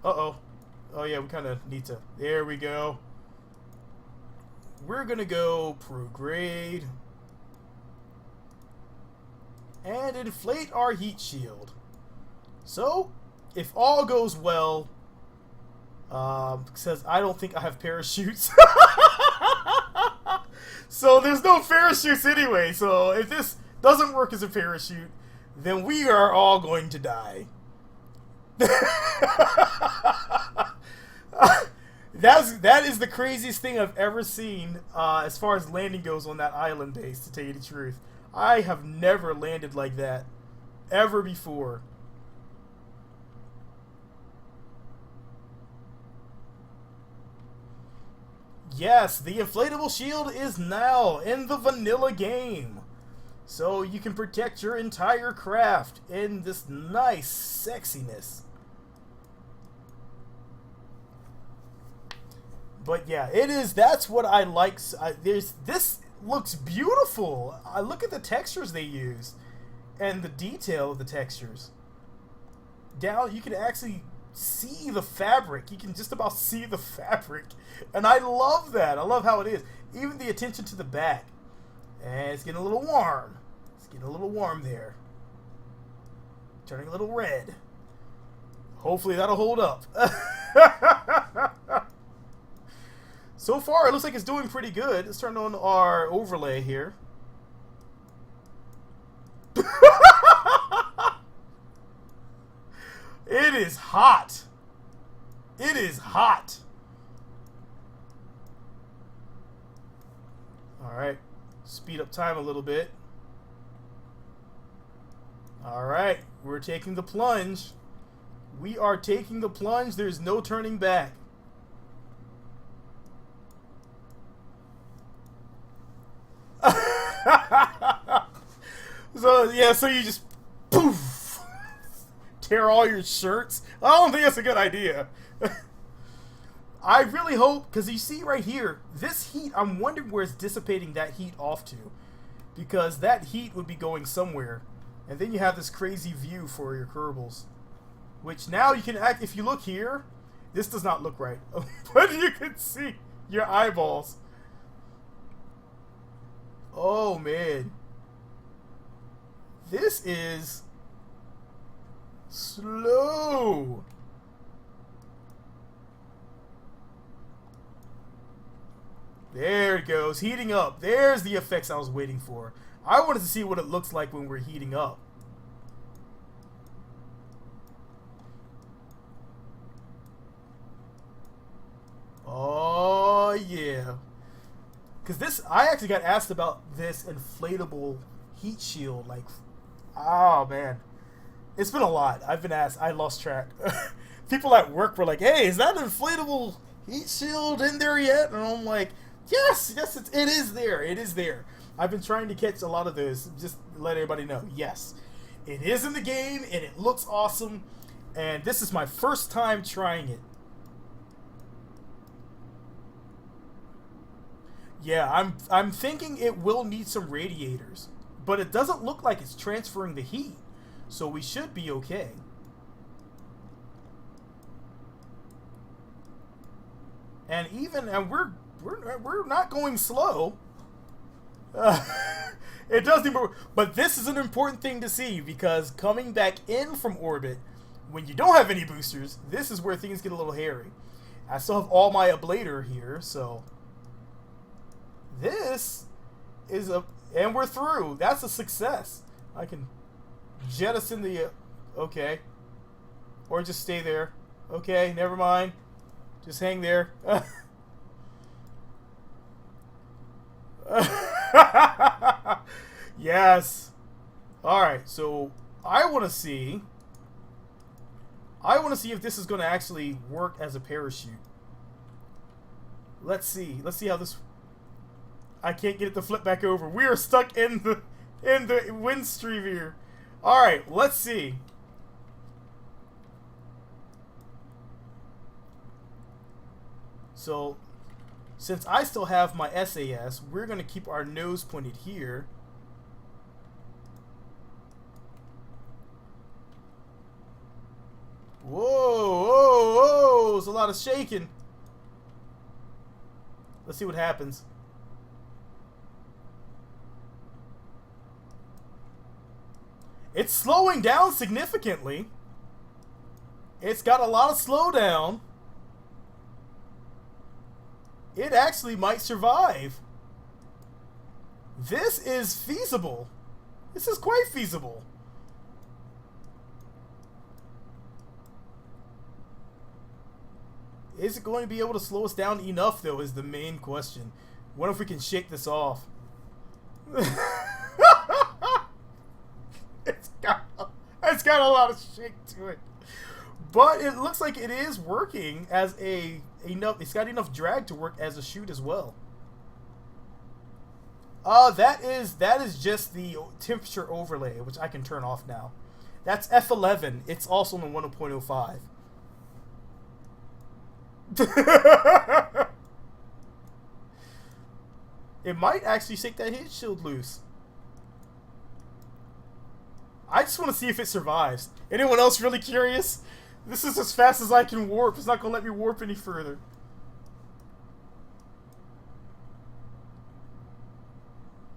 A: Uh-oh. Oh yeah, we kind of need to... There we go. We're going to go prograde. And inflate our heat shield. So, if all goes well... says I don't think I have parachutes. So there's no parachutes anyway, so if this doesn't work as a parachute, then we are all going to die. That is the craziest thing I've ever seen as far as landing goes on that island base, to tell you the truth. I have never landed like that ever before. Yes, the inflatable shield is now in the vanilla game. So you can protect your entire craft in this nice sexiness. But yeah, it is. That's what I like. This looks beautiful. I look at the textures they use and the detail of the textures. Down, you can actually see the fabric. You can just about see the fabric. And I love that. I love how it is. Even the attention to the back. And it's getting a little warm. It's getting a little warm there. Turning a little red. Hopefully that'll hold up. So far, it looks like it's doing pretty good. Let's turn on our overlay here. It is hot. It is hot. Alright. Speed up time a little bit. Alright, we're taking the plunge. We are taking the plunge. There's no turning back. So you just poof, tear all your shirts. I don't think that's a good idea. I really hope, because you see right here, this heat, I'm wondering where it's dissipating that heat off to, because that heat would be going somewhere, and then you have this crazy view for your Kerbals, which now you can act. If you look here, this does not look right, but you can see your eyeballs. Oh man, this is slow. There it goes, heating up. There's the effects I was waiting for. I wanted to see what it looks like when we're heating up. Oh yeah. Because this, I actually got asked about this inflatable heat shield. Like, oh man, it's been a lot. I've been asked. I lost track. People at work were like, "Hey, is that an inflatable heat shield in there yet?" And I'm like, "Yes, it is there. It is there." I've been trying to catch a lot of those. Just to let everybody know. Yes, it is in the game, and it looks awesome. And this is my first time trying it. Yeah, I'm thinking it will need some radiators, but it doesn't look like it's transferring the heat, so we should be okay. And we're not going slow. It does need more, but this is an important thing to see, because coming back in from orbit when you don't have any boosters, this is where things get a little hairy. I still have all my ablator here, so. This is and we're through. That's a success. I can jettison the, okay. Or just stay there. Okay, never mind. Just hang there. Yes. Alright, so I want to see if this is going to actually work as a parachute. Let's see. Let's see how this. I can't get it to flip back over. We are stuck in the wind stream here. All right, let's see. So, since I still have my SAS, we're going to keep our nose pointed here. Whoa, whoa, whoa! There's a lot of shaking. Let's see what happens. It's slowing down significantly. It's got a lot of slowdown. It actually might survive. This is feasible. This is quite feasible. Is it going to be able to slow us down enough, though, is the main question. What if we can shake this off? It's got a lot of shake to it, but it looks like it is working as it's got enough drag to work as a chute as well. That is just the temperature overlay, which I can turn off now. That's F11. It's also in 1.05. It might actually shake that heat shield loose. I just want to see if it survives. Anyone else really curious? This is as fast as I can warp. It's not going to let me warp any further.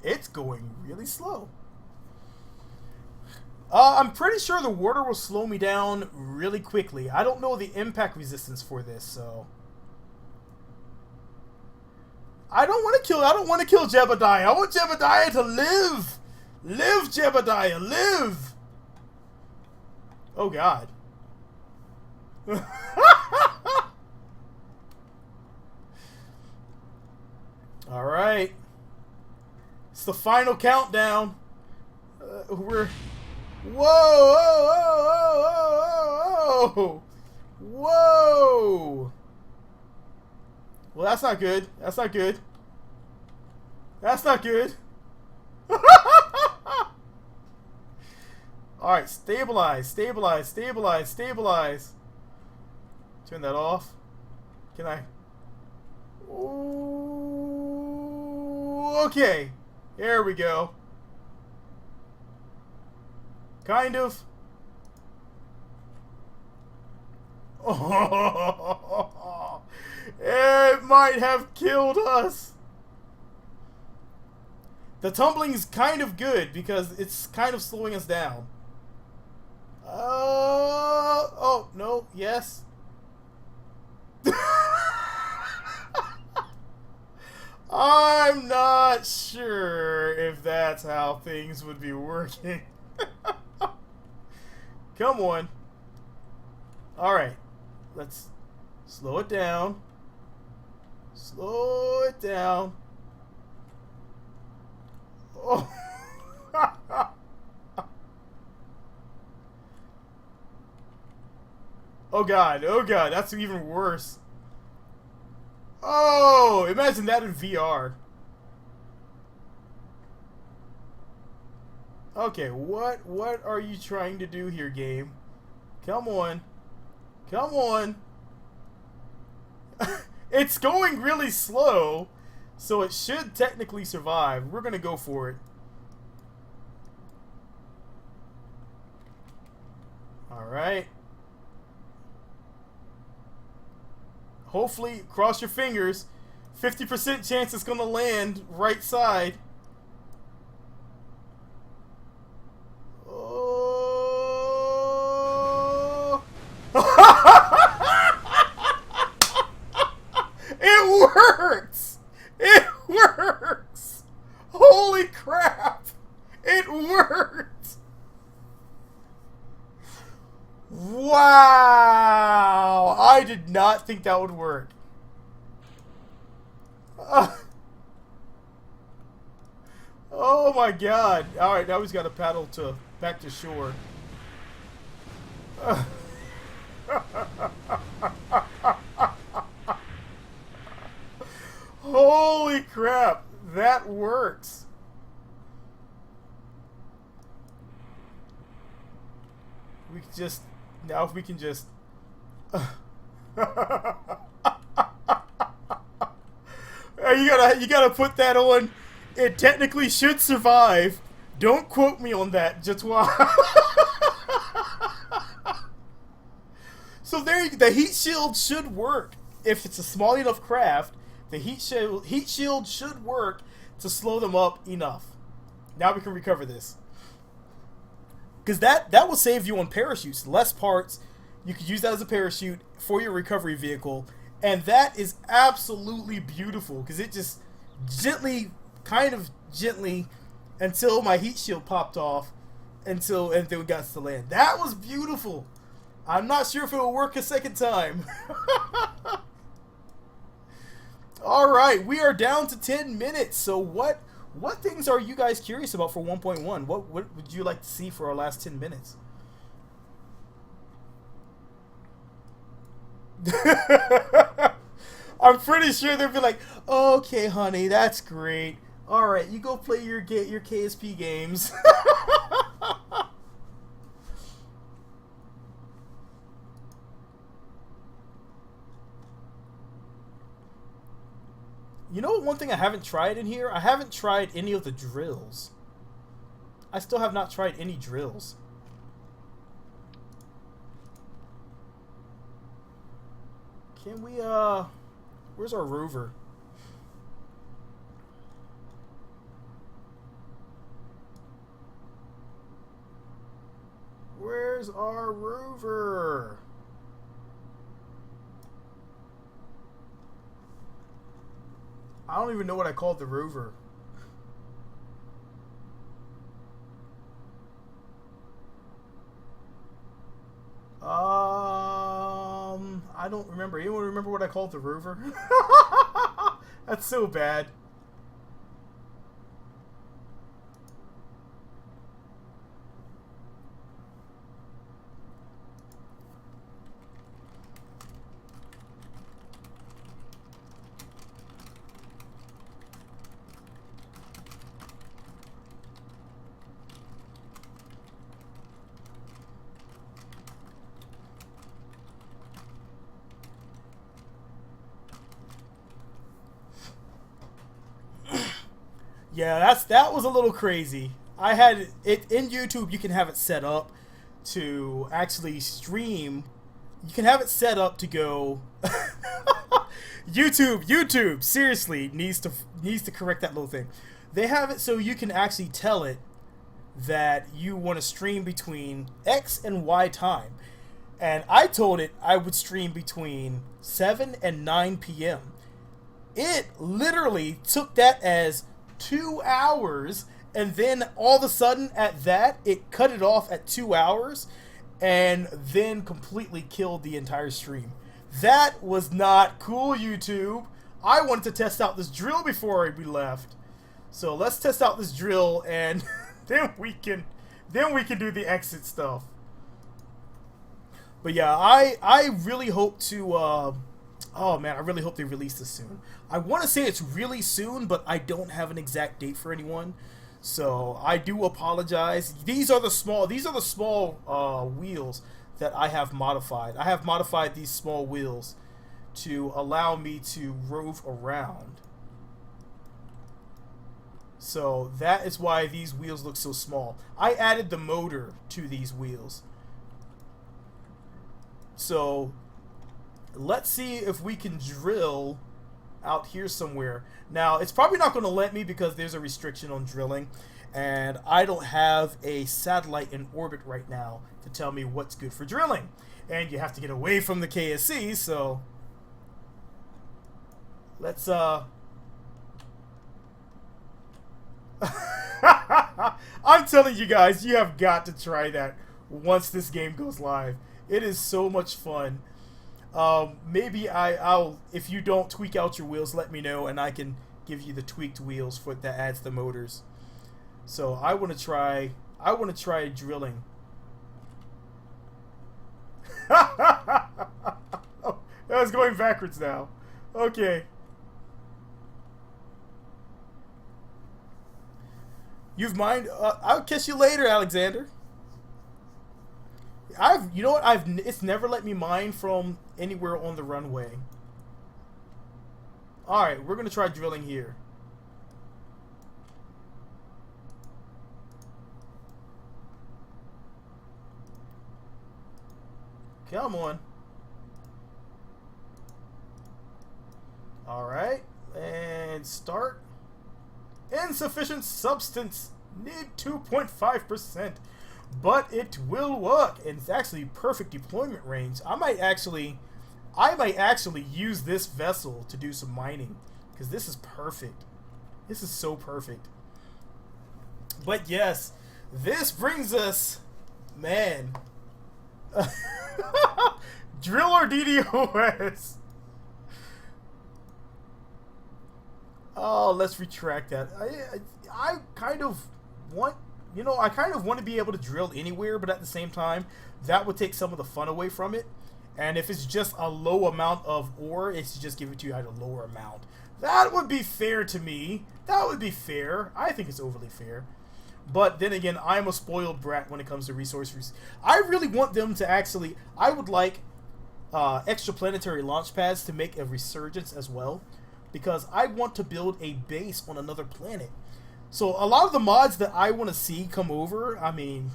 A: It's going really slow. I'm pretty sure the water will slow me down really quickly. I don't know the impact resistance for this, so. I don't want to kill Jebediah. I want Jebediah to live. Live, Jebediah, live! Oh, God. Alright. It's the final countdown. Whoa! Whoa! Whoa! Whoa! Well, that's not good. That's not good. That's not good. Alright, stabilize, stabilize, stabilize, stabilize. Turn that off. Can I? Ooh, okay. There we go. Kind of. Oh, it might have killed us. The tumbling is kind of good because it's kind of slowing us down. Oh, no, yes. I'm not sure if that's how things would be working. Come on. Alright. Let's slow it down. Slow it down. Oh. Oh god, that's even worse. Oh, imagine that in VR. Okay, what are you trying to do here, game? Come on. Come on. It's going really slow, so it should technically survive. We're gonna go for it. Alright. Hopefully, cross your fingers. 50% chance it's gonna land right side. Oh. It works! It works! Holy crap! It worked! Wow! I did not think that would work. Oh my god. Alright, now he's got to paddle back to shore. Holy crap! That works! We can just... Now if we can just... You gotta put that on. It technically should survive. Don't quote me on that. Just why. So there, the heat shield should work. If it's a small enough craft, the heat shield should work to slow them up enough. Now we can recover this. Because that will save you on parachutes. Less parts. You could use that as a parachute for your recovery vehicle. And that is absolutely beautiful. Because it just gently, kind of gently, until my heat shield popped off. And then we got to land. That was beautiful. I'm not sure if it will work a second time. Alright, we are down to 10 minutes. So what things are you guys curious about for 1.1? What would you like to see for our last 10 minutes? I'm pretty sure they'll be like, okay, honey, that's great. Alright, you go play your KSP games. You know one thing I haven't tried in here? I haven't tried any of the drills. I still have not tried any drills. Can we, where's our rover? Where's our rover? I don't even know what I called the rover. I don't remember. Anyone remember what I called the rover? That's so bad. Yeah, that was a little crazy. I had it in YouTube. You can have it set up to actually stream. You can have it set up to go. YouTube seriously needs to correct that little thing. They have it so you can actually tell it that you want to stream between X and Y time. And I told it I would stream between 7 and 9 p.m. It literally took that as 2 hours, and then all of a sudden at that, it cut it off at 2 hours and then completely killed the entire stream. That was not cool, YouTube. I wanted to test out this drill before we left. So let's test out this drill, and then we can do the exit stuff. But yeah, I really hope to oh man, I really hope they release this soon. I want to say it's really soon, but I don't have an exact date for anyone. So I do apologize. These are the small wheels that I have modified. I have modified these small wheels to allow me to rove around. So that is why these wheels look so small. I added the motor to these wheels. So let's see if we can drill out here somewhere. Now, it's probably not going to let me because there's a restriction on drilling, and I don't have a satellite in orbit right now to tell me what's good for drilling. And you have to get away from the KSC, so let's I'm telling you guys, you have got to try that once this game goes live. It is so much fun. Maybe I'll if you don't tweak out your wheels, let me know, and I can give you the tweaked wheels for that adds the motors. So I want to try drilling. Oh, that was going backwards now. Okay. You've mind. I'll catch you later, Alexander. You know what? It's never let me mine from anywhere on the runway. All right, we're gonna try drilling here. Come on. All right, and start. Insufficient substance. Need 2.5%. But it will work, and it's actually perfect deployment range. I might actually use this vessel to do some mining, because this is perfect. This is so perfect. But yes, this brings us, man, drill or DDoS. Oh, let's retract that. I kind of want. You know, I kind of want to be able to drill anywhere, but at the same time, that would take some of the fun away from it. And if it's just a low amount of ore, it's just give it to you at a lower amount. That would be fair to me. That would be fair. I think it's overly fair. But then again, I'm a spoiled brat when it comes to resources. I really want them to actually... I would like extraplanetary launch pads to make a resurgence as well, because I want to build a base on another planet. So a lot of the mods that I want to see come over, I mean,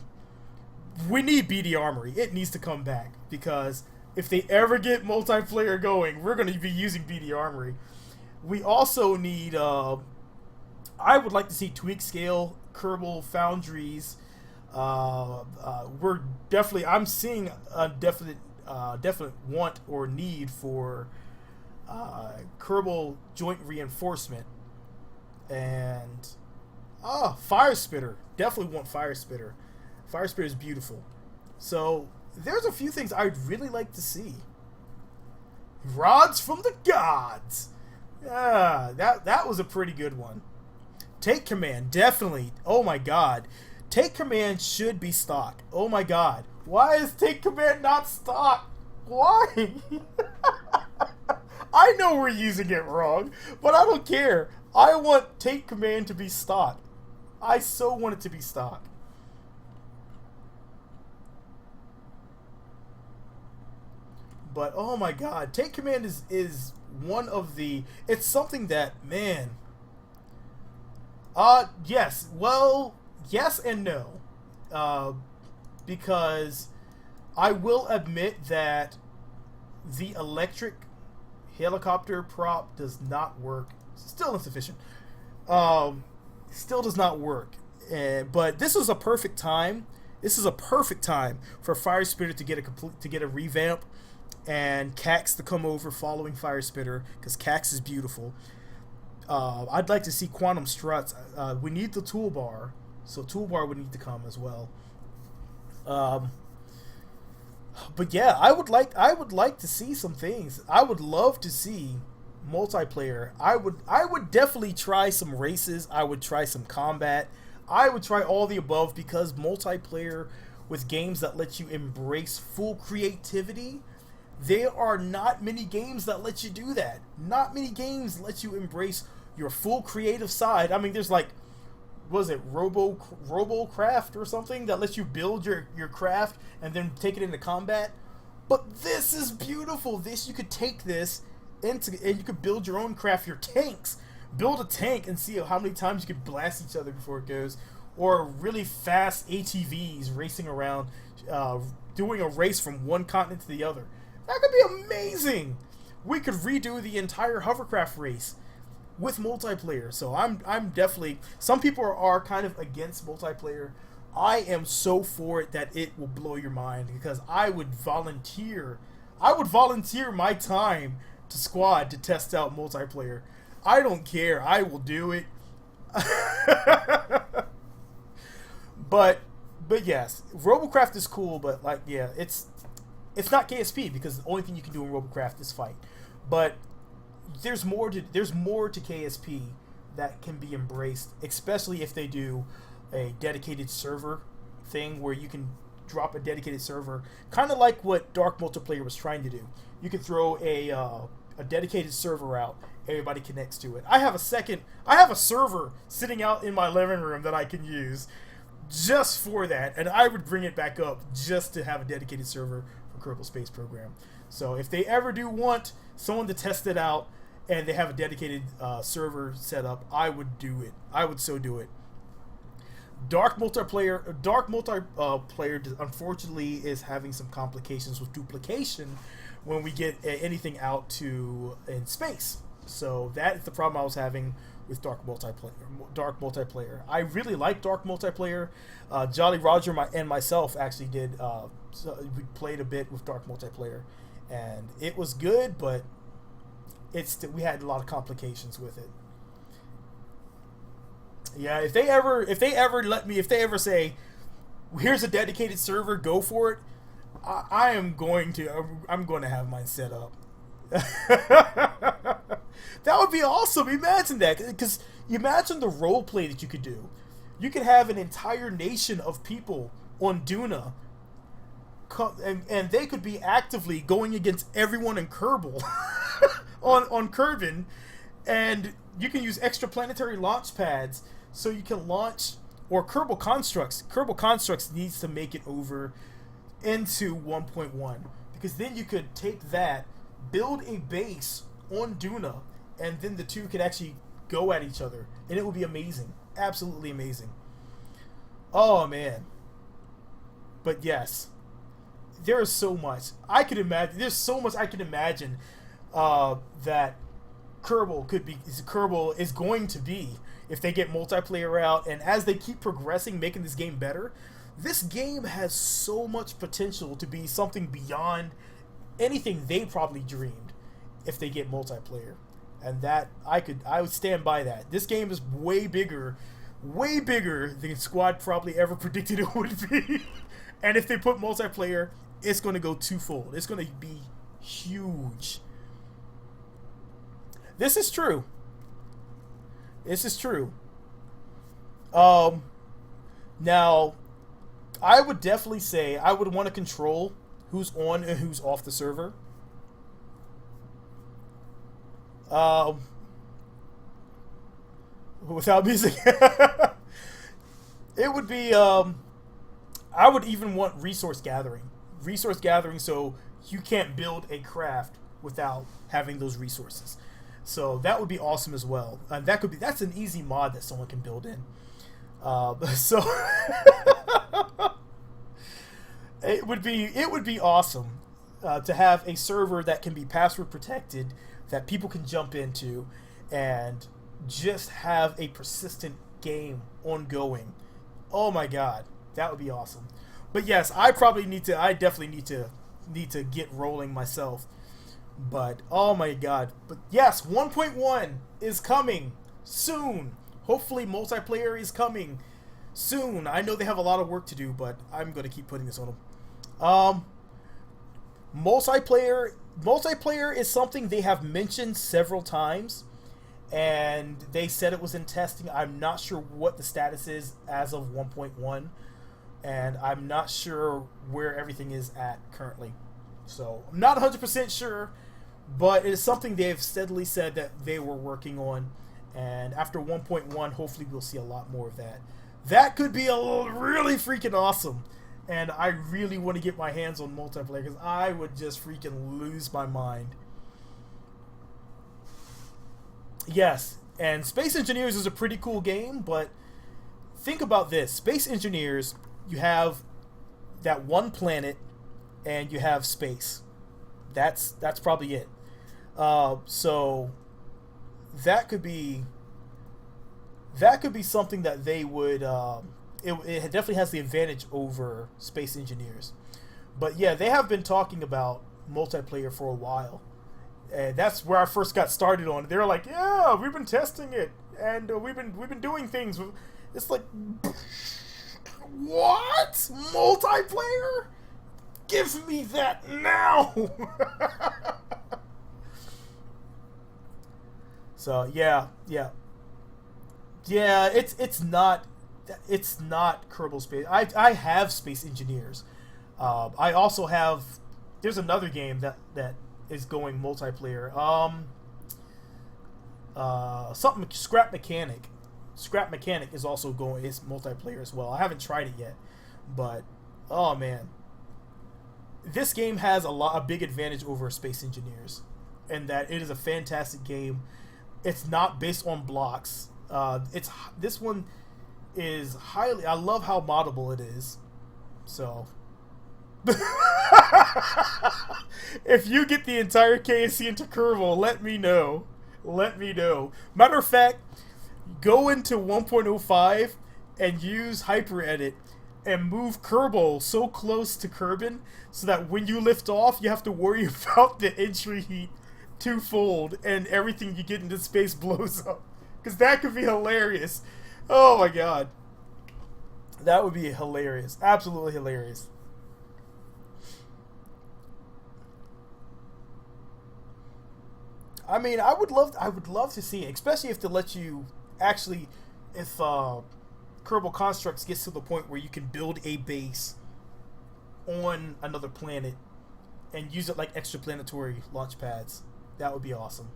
A: we need BD Armory. It needs to come back, because if they ever get multiplayer going, we're going to be using BD Armory. We also need, I would like to see tweak scale, Kerbal foundries. We're definitely, I'm seeing a definite want or need for Kerbal joint reinforcement. And Fire Spitter. Definitely want Fire Spitter. Fire Spitter is beautiful. So there's a few things I'd really like to see. Rods from the gods. Yeah, that was a pretty good one. Take Command, definitely. Oh my god. Take Command should be stock. Oh my god. Why is Take Command not stock? Why? I know we're using it wrong, but I don't care. I want Take Command to be stock. I so want it to be stock. But oh my god, Take Command is one of the... It's something that, man... Yes. Well, yes and no. Uh, because I will admit that the electric helicopter prop does not work. Still insufficient. Still does not work. But this was a perfect time. This is a perfect time for Fire Spitter to get a revamp, and Cax to come over following Fire Spitter because Cax is beautiful. I'd like to see Quantum Struts. We need the toolbar, so toolbar would need to come as well. But yeah, I would like to see some things. I would love to see multiplayer. I would definitely try some races. I would try some combat. I would try all the above because multiplayer with games that let you embrace full creativity, there are not many games that let you do that. Not many games let you embrace your full creative side. I mean, there's like, what is it, RoboCraft or something that lets you build your craft and then take it into combat. But this is beautiful. You could take this and you could build your own craft, your tanks. Build a tank and see how many times you could blast each other before it goes. Or really fast ATVs racing around, doing a race from one continent to the other. That could be amazing. We could redo the entire hovercraft race with multiplayer. So I'm definitely, some people are kind of against multiplayer. I am so for it that it will blow your mind because I would volunteer my time to squad to test out multiplayer. I don't care. I will do it. but yes, RoboCraft is cool, but like yeah, it's not KSP because the only thing you can do in RoboCraft is fight. But there's more to KSP that can be embraced, especially if they do a dedicated server thing where you can drop a dedicated server, kind of like what Dark Multiplayer was trying to do. You could throw a dedicated server out. Everybody connects to it. I have a server sitting out in my living room that I can use just for that, and I would bring it back up just to have a dedicated server for Kerbal Space Program. So if they ever do want someone to test it out and they have a dedicated server set up, I would do it. I would so do it. Dark multiplayer unfortunately is having some complications with duplication when we get anything out in space. So that is the problem I was having with Dark multiplayer. I really like Dark multiplayer. Jolly Roger and myself actually did. We played a bit with Dark multiplayer, and it was good, but we had a lot of complications with it. Yeah, if they ever say, here's a dedicated server, go for it. I'm going to have mine set up. That would be awesome. Imagine that, because imagine the role play that you could do. You could have an entire nation of people on Duna, and they could be actively going against everyone in Kerbal on Kerbin, and you can use extraplanetary launch pads so you can launch, or Kerbal Constructs. Kerbal Constructs needs to make it over into 1.1, because then you could take that, build a base on Duna, and then the two could actually go at each other, and it would be amazing. Absolutely amazing. Oh man. But yes, there is so much I could imagine. There's so much I can imagine that Kerbal is going to be if they get multiplayer out, and as they keep progressing, making this game better. This game has so much potential to be something beyond anything they probably dreamed if they get multiplayer. And that I would stand by that. This game is way bigger than Squad probably ever predicted it would be. And if they put multiplayer, it's going to go twofold. It's going to be huge. This is true. Now, I would definitely say I would want to control who's on and who's off the server. Without music. It would be, I would even want resource gathering. So you can't build a craft without having those resources. So that would be awesome as well. And that's an easy mod that someone can build in. So it would be awesome to have a server that can be password protected, that people can jump into, and just have a persistent game ongoing. Oh my god, that would be awesome. But yes, I definitely need to get rolling myself. But oh my god. But yes, 1.1 is coming soon. Hopefully multiplayer is coming soon. I know they have a lot of work to do, but I'm going to keep putting this on them. Multiplayer is something they have mentioned several times, and they said it was in testing. I'm not sure what the status is as of 1.1, and I'm not sure where everything is at currently. So I'm not 100% sure, but it is something they've steadily said that they were working on. And after 1.1, hopefully we'll see a lot more of that. That could be really freaking awesome. And I really want to get my hands on multiplayer, because I would just freaking lose my mind. Yes, and Space Engineers is a pretty cool game, but think about this. Space Engineers, you have that one planet, and you have space. That's probably it. So that could be something that they would. It definitely has the advantage over Space Engineers. But yeah, they have been talking about multiplayer for a while, and that's where I first got started on it. They were like, "Yeah, we've been testing it, and we've been doing things." It's like, what? Multiplayer? Give me that now! So yeah. It's not Kerbal Space. I have Space Engineers. I also have. There's another game that is going multiplayer. Something Scrap Mechanic. Scrap Mechanic is also going. It's multiplayer as well. I haven't tried it yet, but oh man, this game has a big advantage over Space Engineers, and that it is a fantastic game. It's not based on blocks. This one is highly. I love how moddable it is. So, if you get the entire KSC into Kerbal, let me know. Let me know. Matter of fact, go into 1.05 and use HyperEdit and move Kerbal so close to Kerbin so that when you lift off, you have to worry about the entry heat twofold and everything you get into space blows up. Because that could be hilarious. Oh my god. That would be hilarious. Absolutely hilarious. I mean, I would love to see it, especially if they let you actually, if Kerbal Constructs gets to the point where you can build a base on another planet and use it like extraplanetary launch pads. That would be awesome.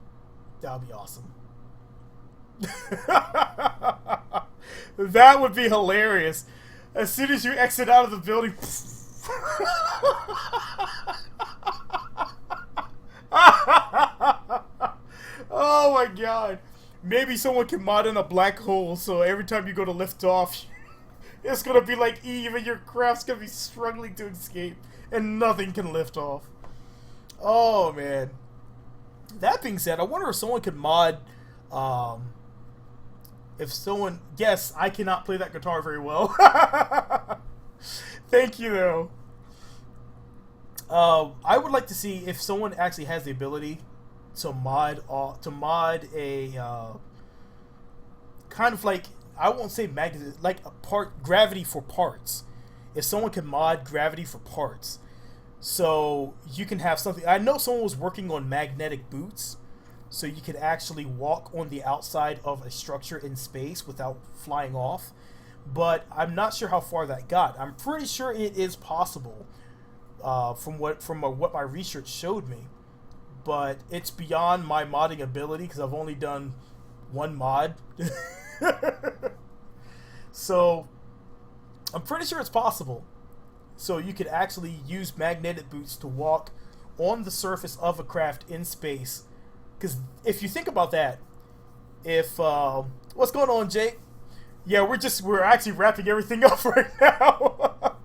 A: That would be awesome. That would be hilarious. As soon as you exit out of the building. Oh my god. Maybe someone can mod in a black hole so every time you go to lift off, it's gonna be like Eve and your craft's gonna be struggling to escape and nothing can lift off. Oh man. That being said, I wonder if someone could mod yes, I cannot play that guitar very well. Thank you though. I would like to see if someone actually has the ability to mod a kind of like, I won't say magnet, like a part gravity for parts. If someone can mod gravity for parts, so you can have something. I know someone was working on magnetic boots, so you could actually walk on the outside of a structure in space without flying off. But I'm not sure how far that got. I'm pretty sure it is possible, from what my research showed me. But it's beyond my modding ability because I've only done one mod. So I'm pretty sure it's possible. So you could actually use magnetic boots to walk on the surface of a craft in space, Because if you think about that, if what's going on, Jake? Yeah, we're actually wrapping everything up right now.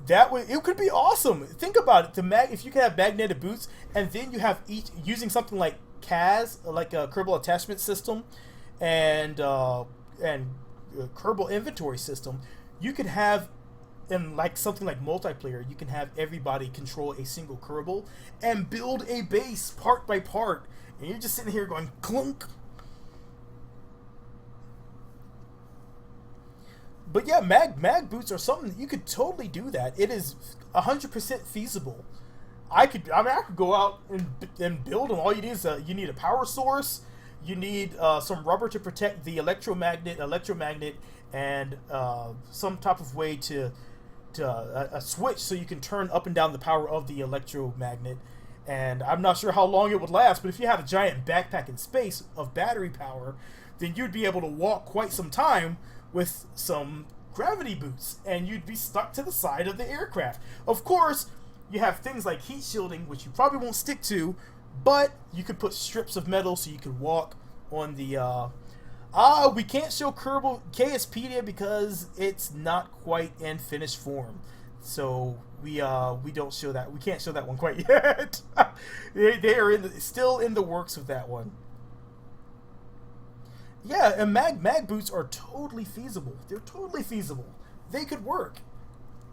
A: It could be awesome. Think about it. If you can have magnetic boots, and then you have each using something like CAS, like a Kerbal Attachment System, and Kerbal Inventory System, you could have, in like something like multiplayer, you can have everybody control a single Kerbal and build a base part by part, and you're just sitting here going clunk. But yeah, mag boots are something that you could totally do that. It is 100% feasible. I could go out and build them. All you need is you need a power source. You need some rubber to protect the electromagnet, and some type of way to a switch so you can turn up and down the power of the electromagnet. And I'm not sure how long it would last, but if you had a giant backpack in space of battery power, then you'd be able to walk quite some time with some gravity boots, and you'd be stuck to the side of the aircraft. Of course, you have things like heat shielding, which you probably won't stick to, but you could put strips of metal so you could walk on the we can't show Kerbal KSpedia because it's not quite in finished form. So we don't show that. We can't show that one quite yet. they are still in the works with that one. Yeah, and mag boots are totally feasible. They're totally feasible. They could work,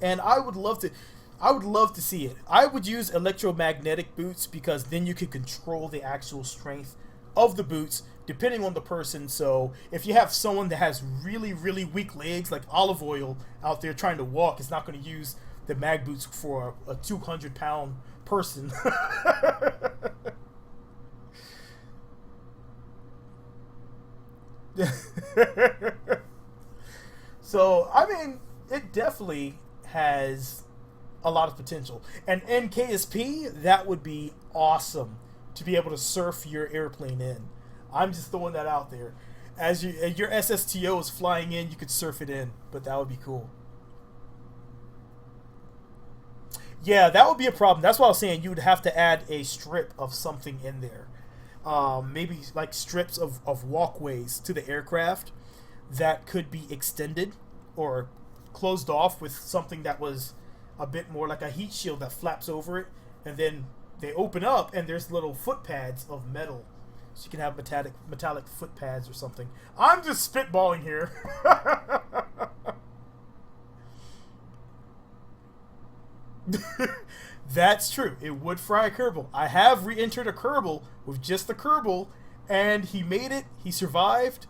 A: and I would love to see it. I would use electromagnetic boots because then you could control the actual strength of the boots depending on the person. So if you have someone that has really, really weak legs, like Olive Oil out there trying to walk, is not going to use the mag boots for a 200-pound person. So, I mean, it definitely has a lot of potential. And in KSP, that would be awesome to be able to surf your airplane in. I'm just throwing that out there. As your SSTO is flying in, you could surf it in, but that would be cool. Yeah, that would be a problem. That's why I was saying you would have to add a strip of something in there. Maybe like strips of walkways to the aircraft that could be extended or closed off with something that was a bit more like a heat shield that flaps over it, and then they open up and there's little foot pads of metal, so you can have metallic foot pads or something. I'm just spitballing here. That's true. It would fry a Kerbal. I have re-entered a Kerbal with just the Kerbal, and he made it. He survived,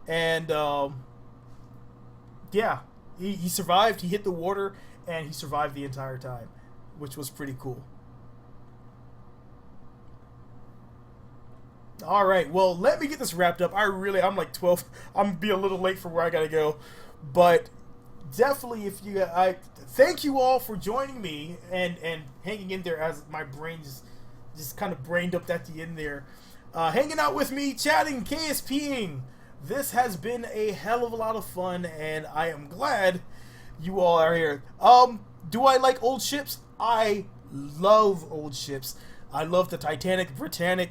A: and yeah, he survived. He hit the water, and he survived the entire time, which was pretty cool. All right, well, let me get this wrapped up. I'm like 12. I'm gonna be a little late for where I gotta go, but definitely, I thank you all for joining me and hanging in there as my brain just kind of brained up at the end there, hanging out with me, chatting, KSPing. This has been a hell of a lot of fun, and I am glad you all are here. Do I like old ships? I love old ships. I love the Titanic, Britannic,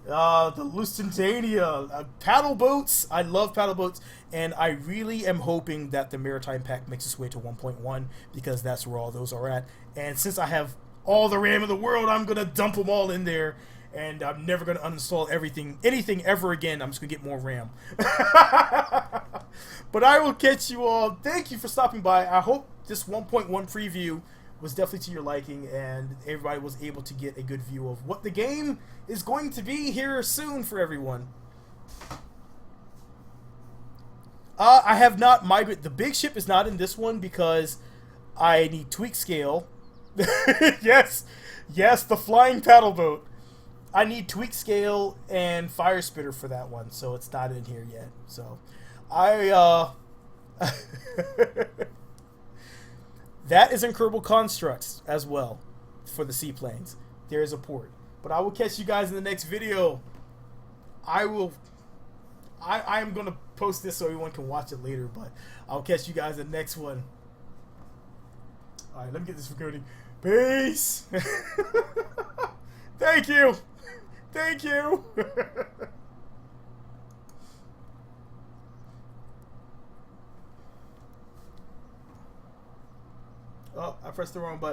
A: the Lusitania, paddle boats. I love paddle boats, and I really am hoping that the Maritime Pack makes its way to 1.1 because that's where all those are at. And since I have all the RAM in the world, I'm gonna dump them all in there, and I'm never gonna uninstall anything ever again. I'm just gonna get more RAM. But I will catch you all. Thank you for stopping by. I hope this 1.1 preview was definitely to your liking, and everybody was able to get a good view of what the game is going to be here soon for everyone. I have not migrated. The big ship is not in this one because I need tweak scale. Yes, the flying paddle boat. I need tweak scale and fire spitter for that one, so it's not in here yet. So that is in Kerbal Constructs as well for the seaplanes. There is a port. But I will catch you guys in the next video. I am going to post this so everyone can watch it later, but I'll catch you guys in the next one. Alright, let me get this recording. Peace! Thank you. Thank you. Oh, I pressed the wrong button.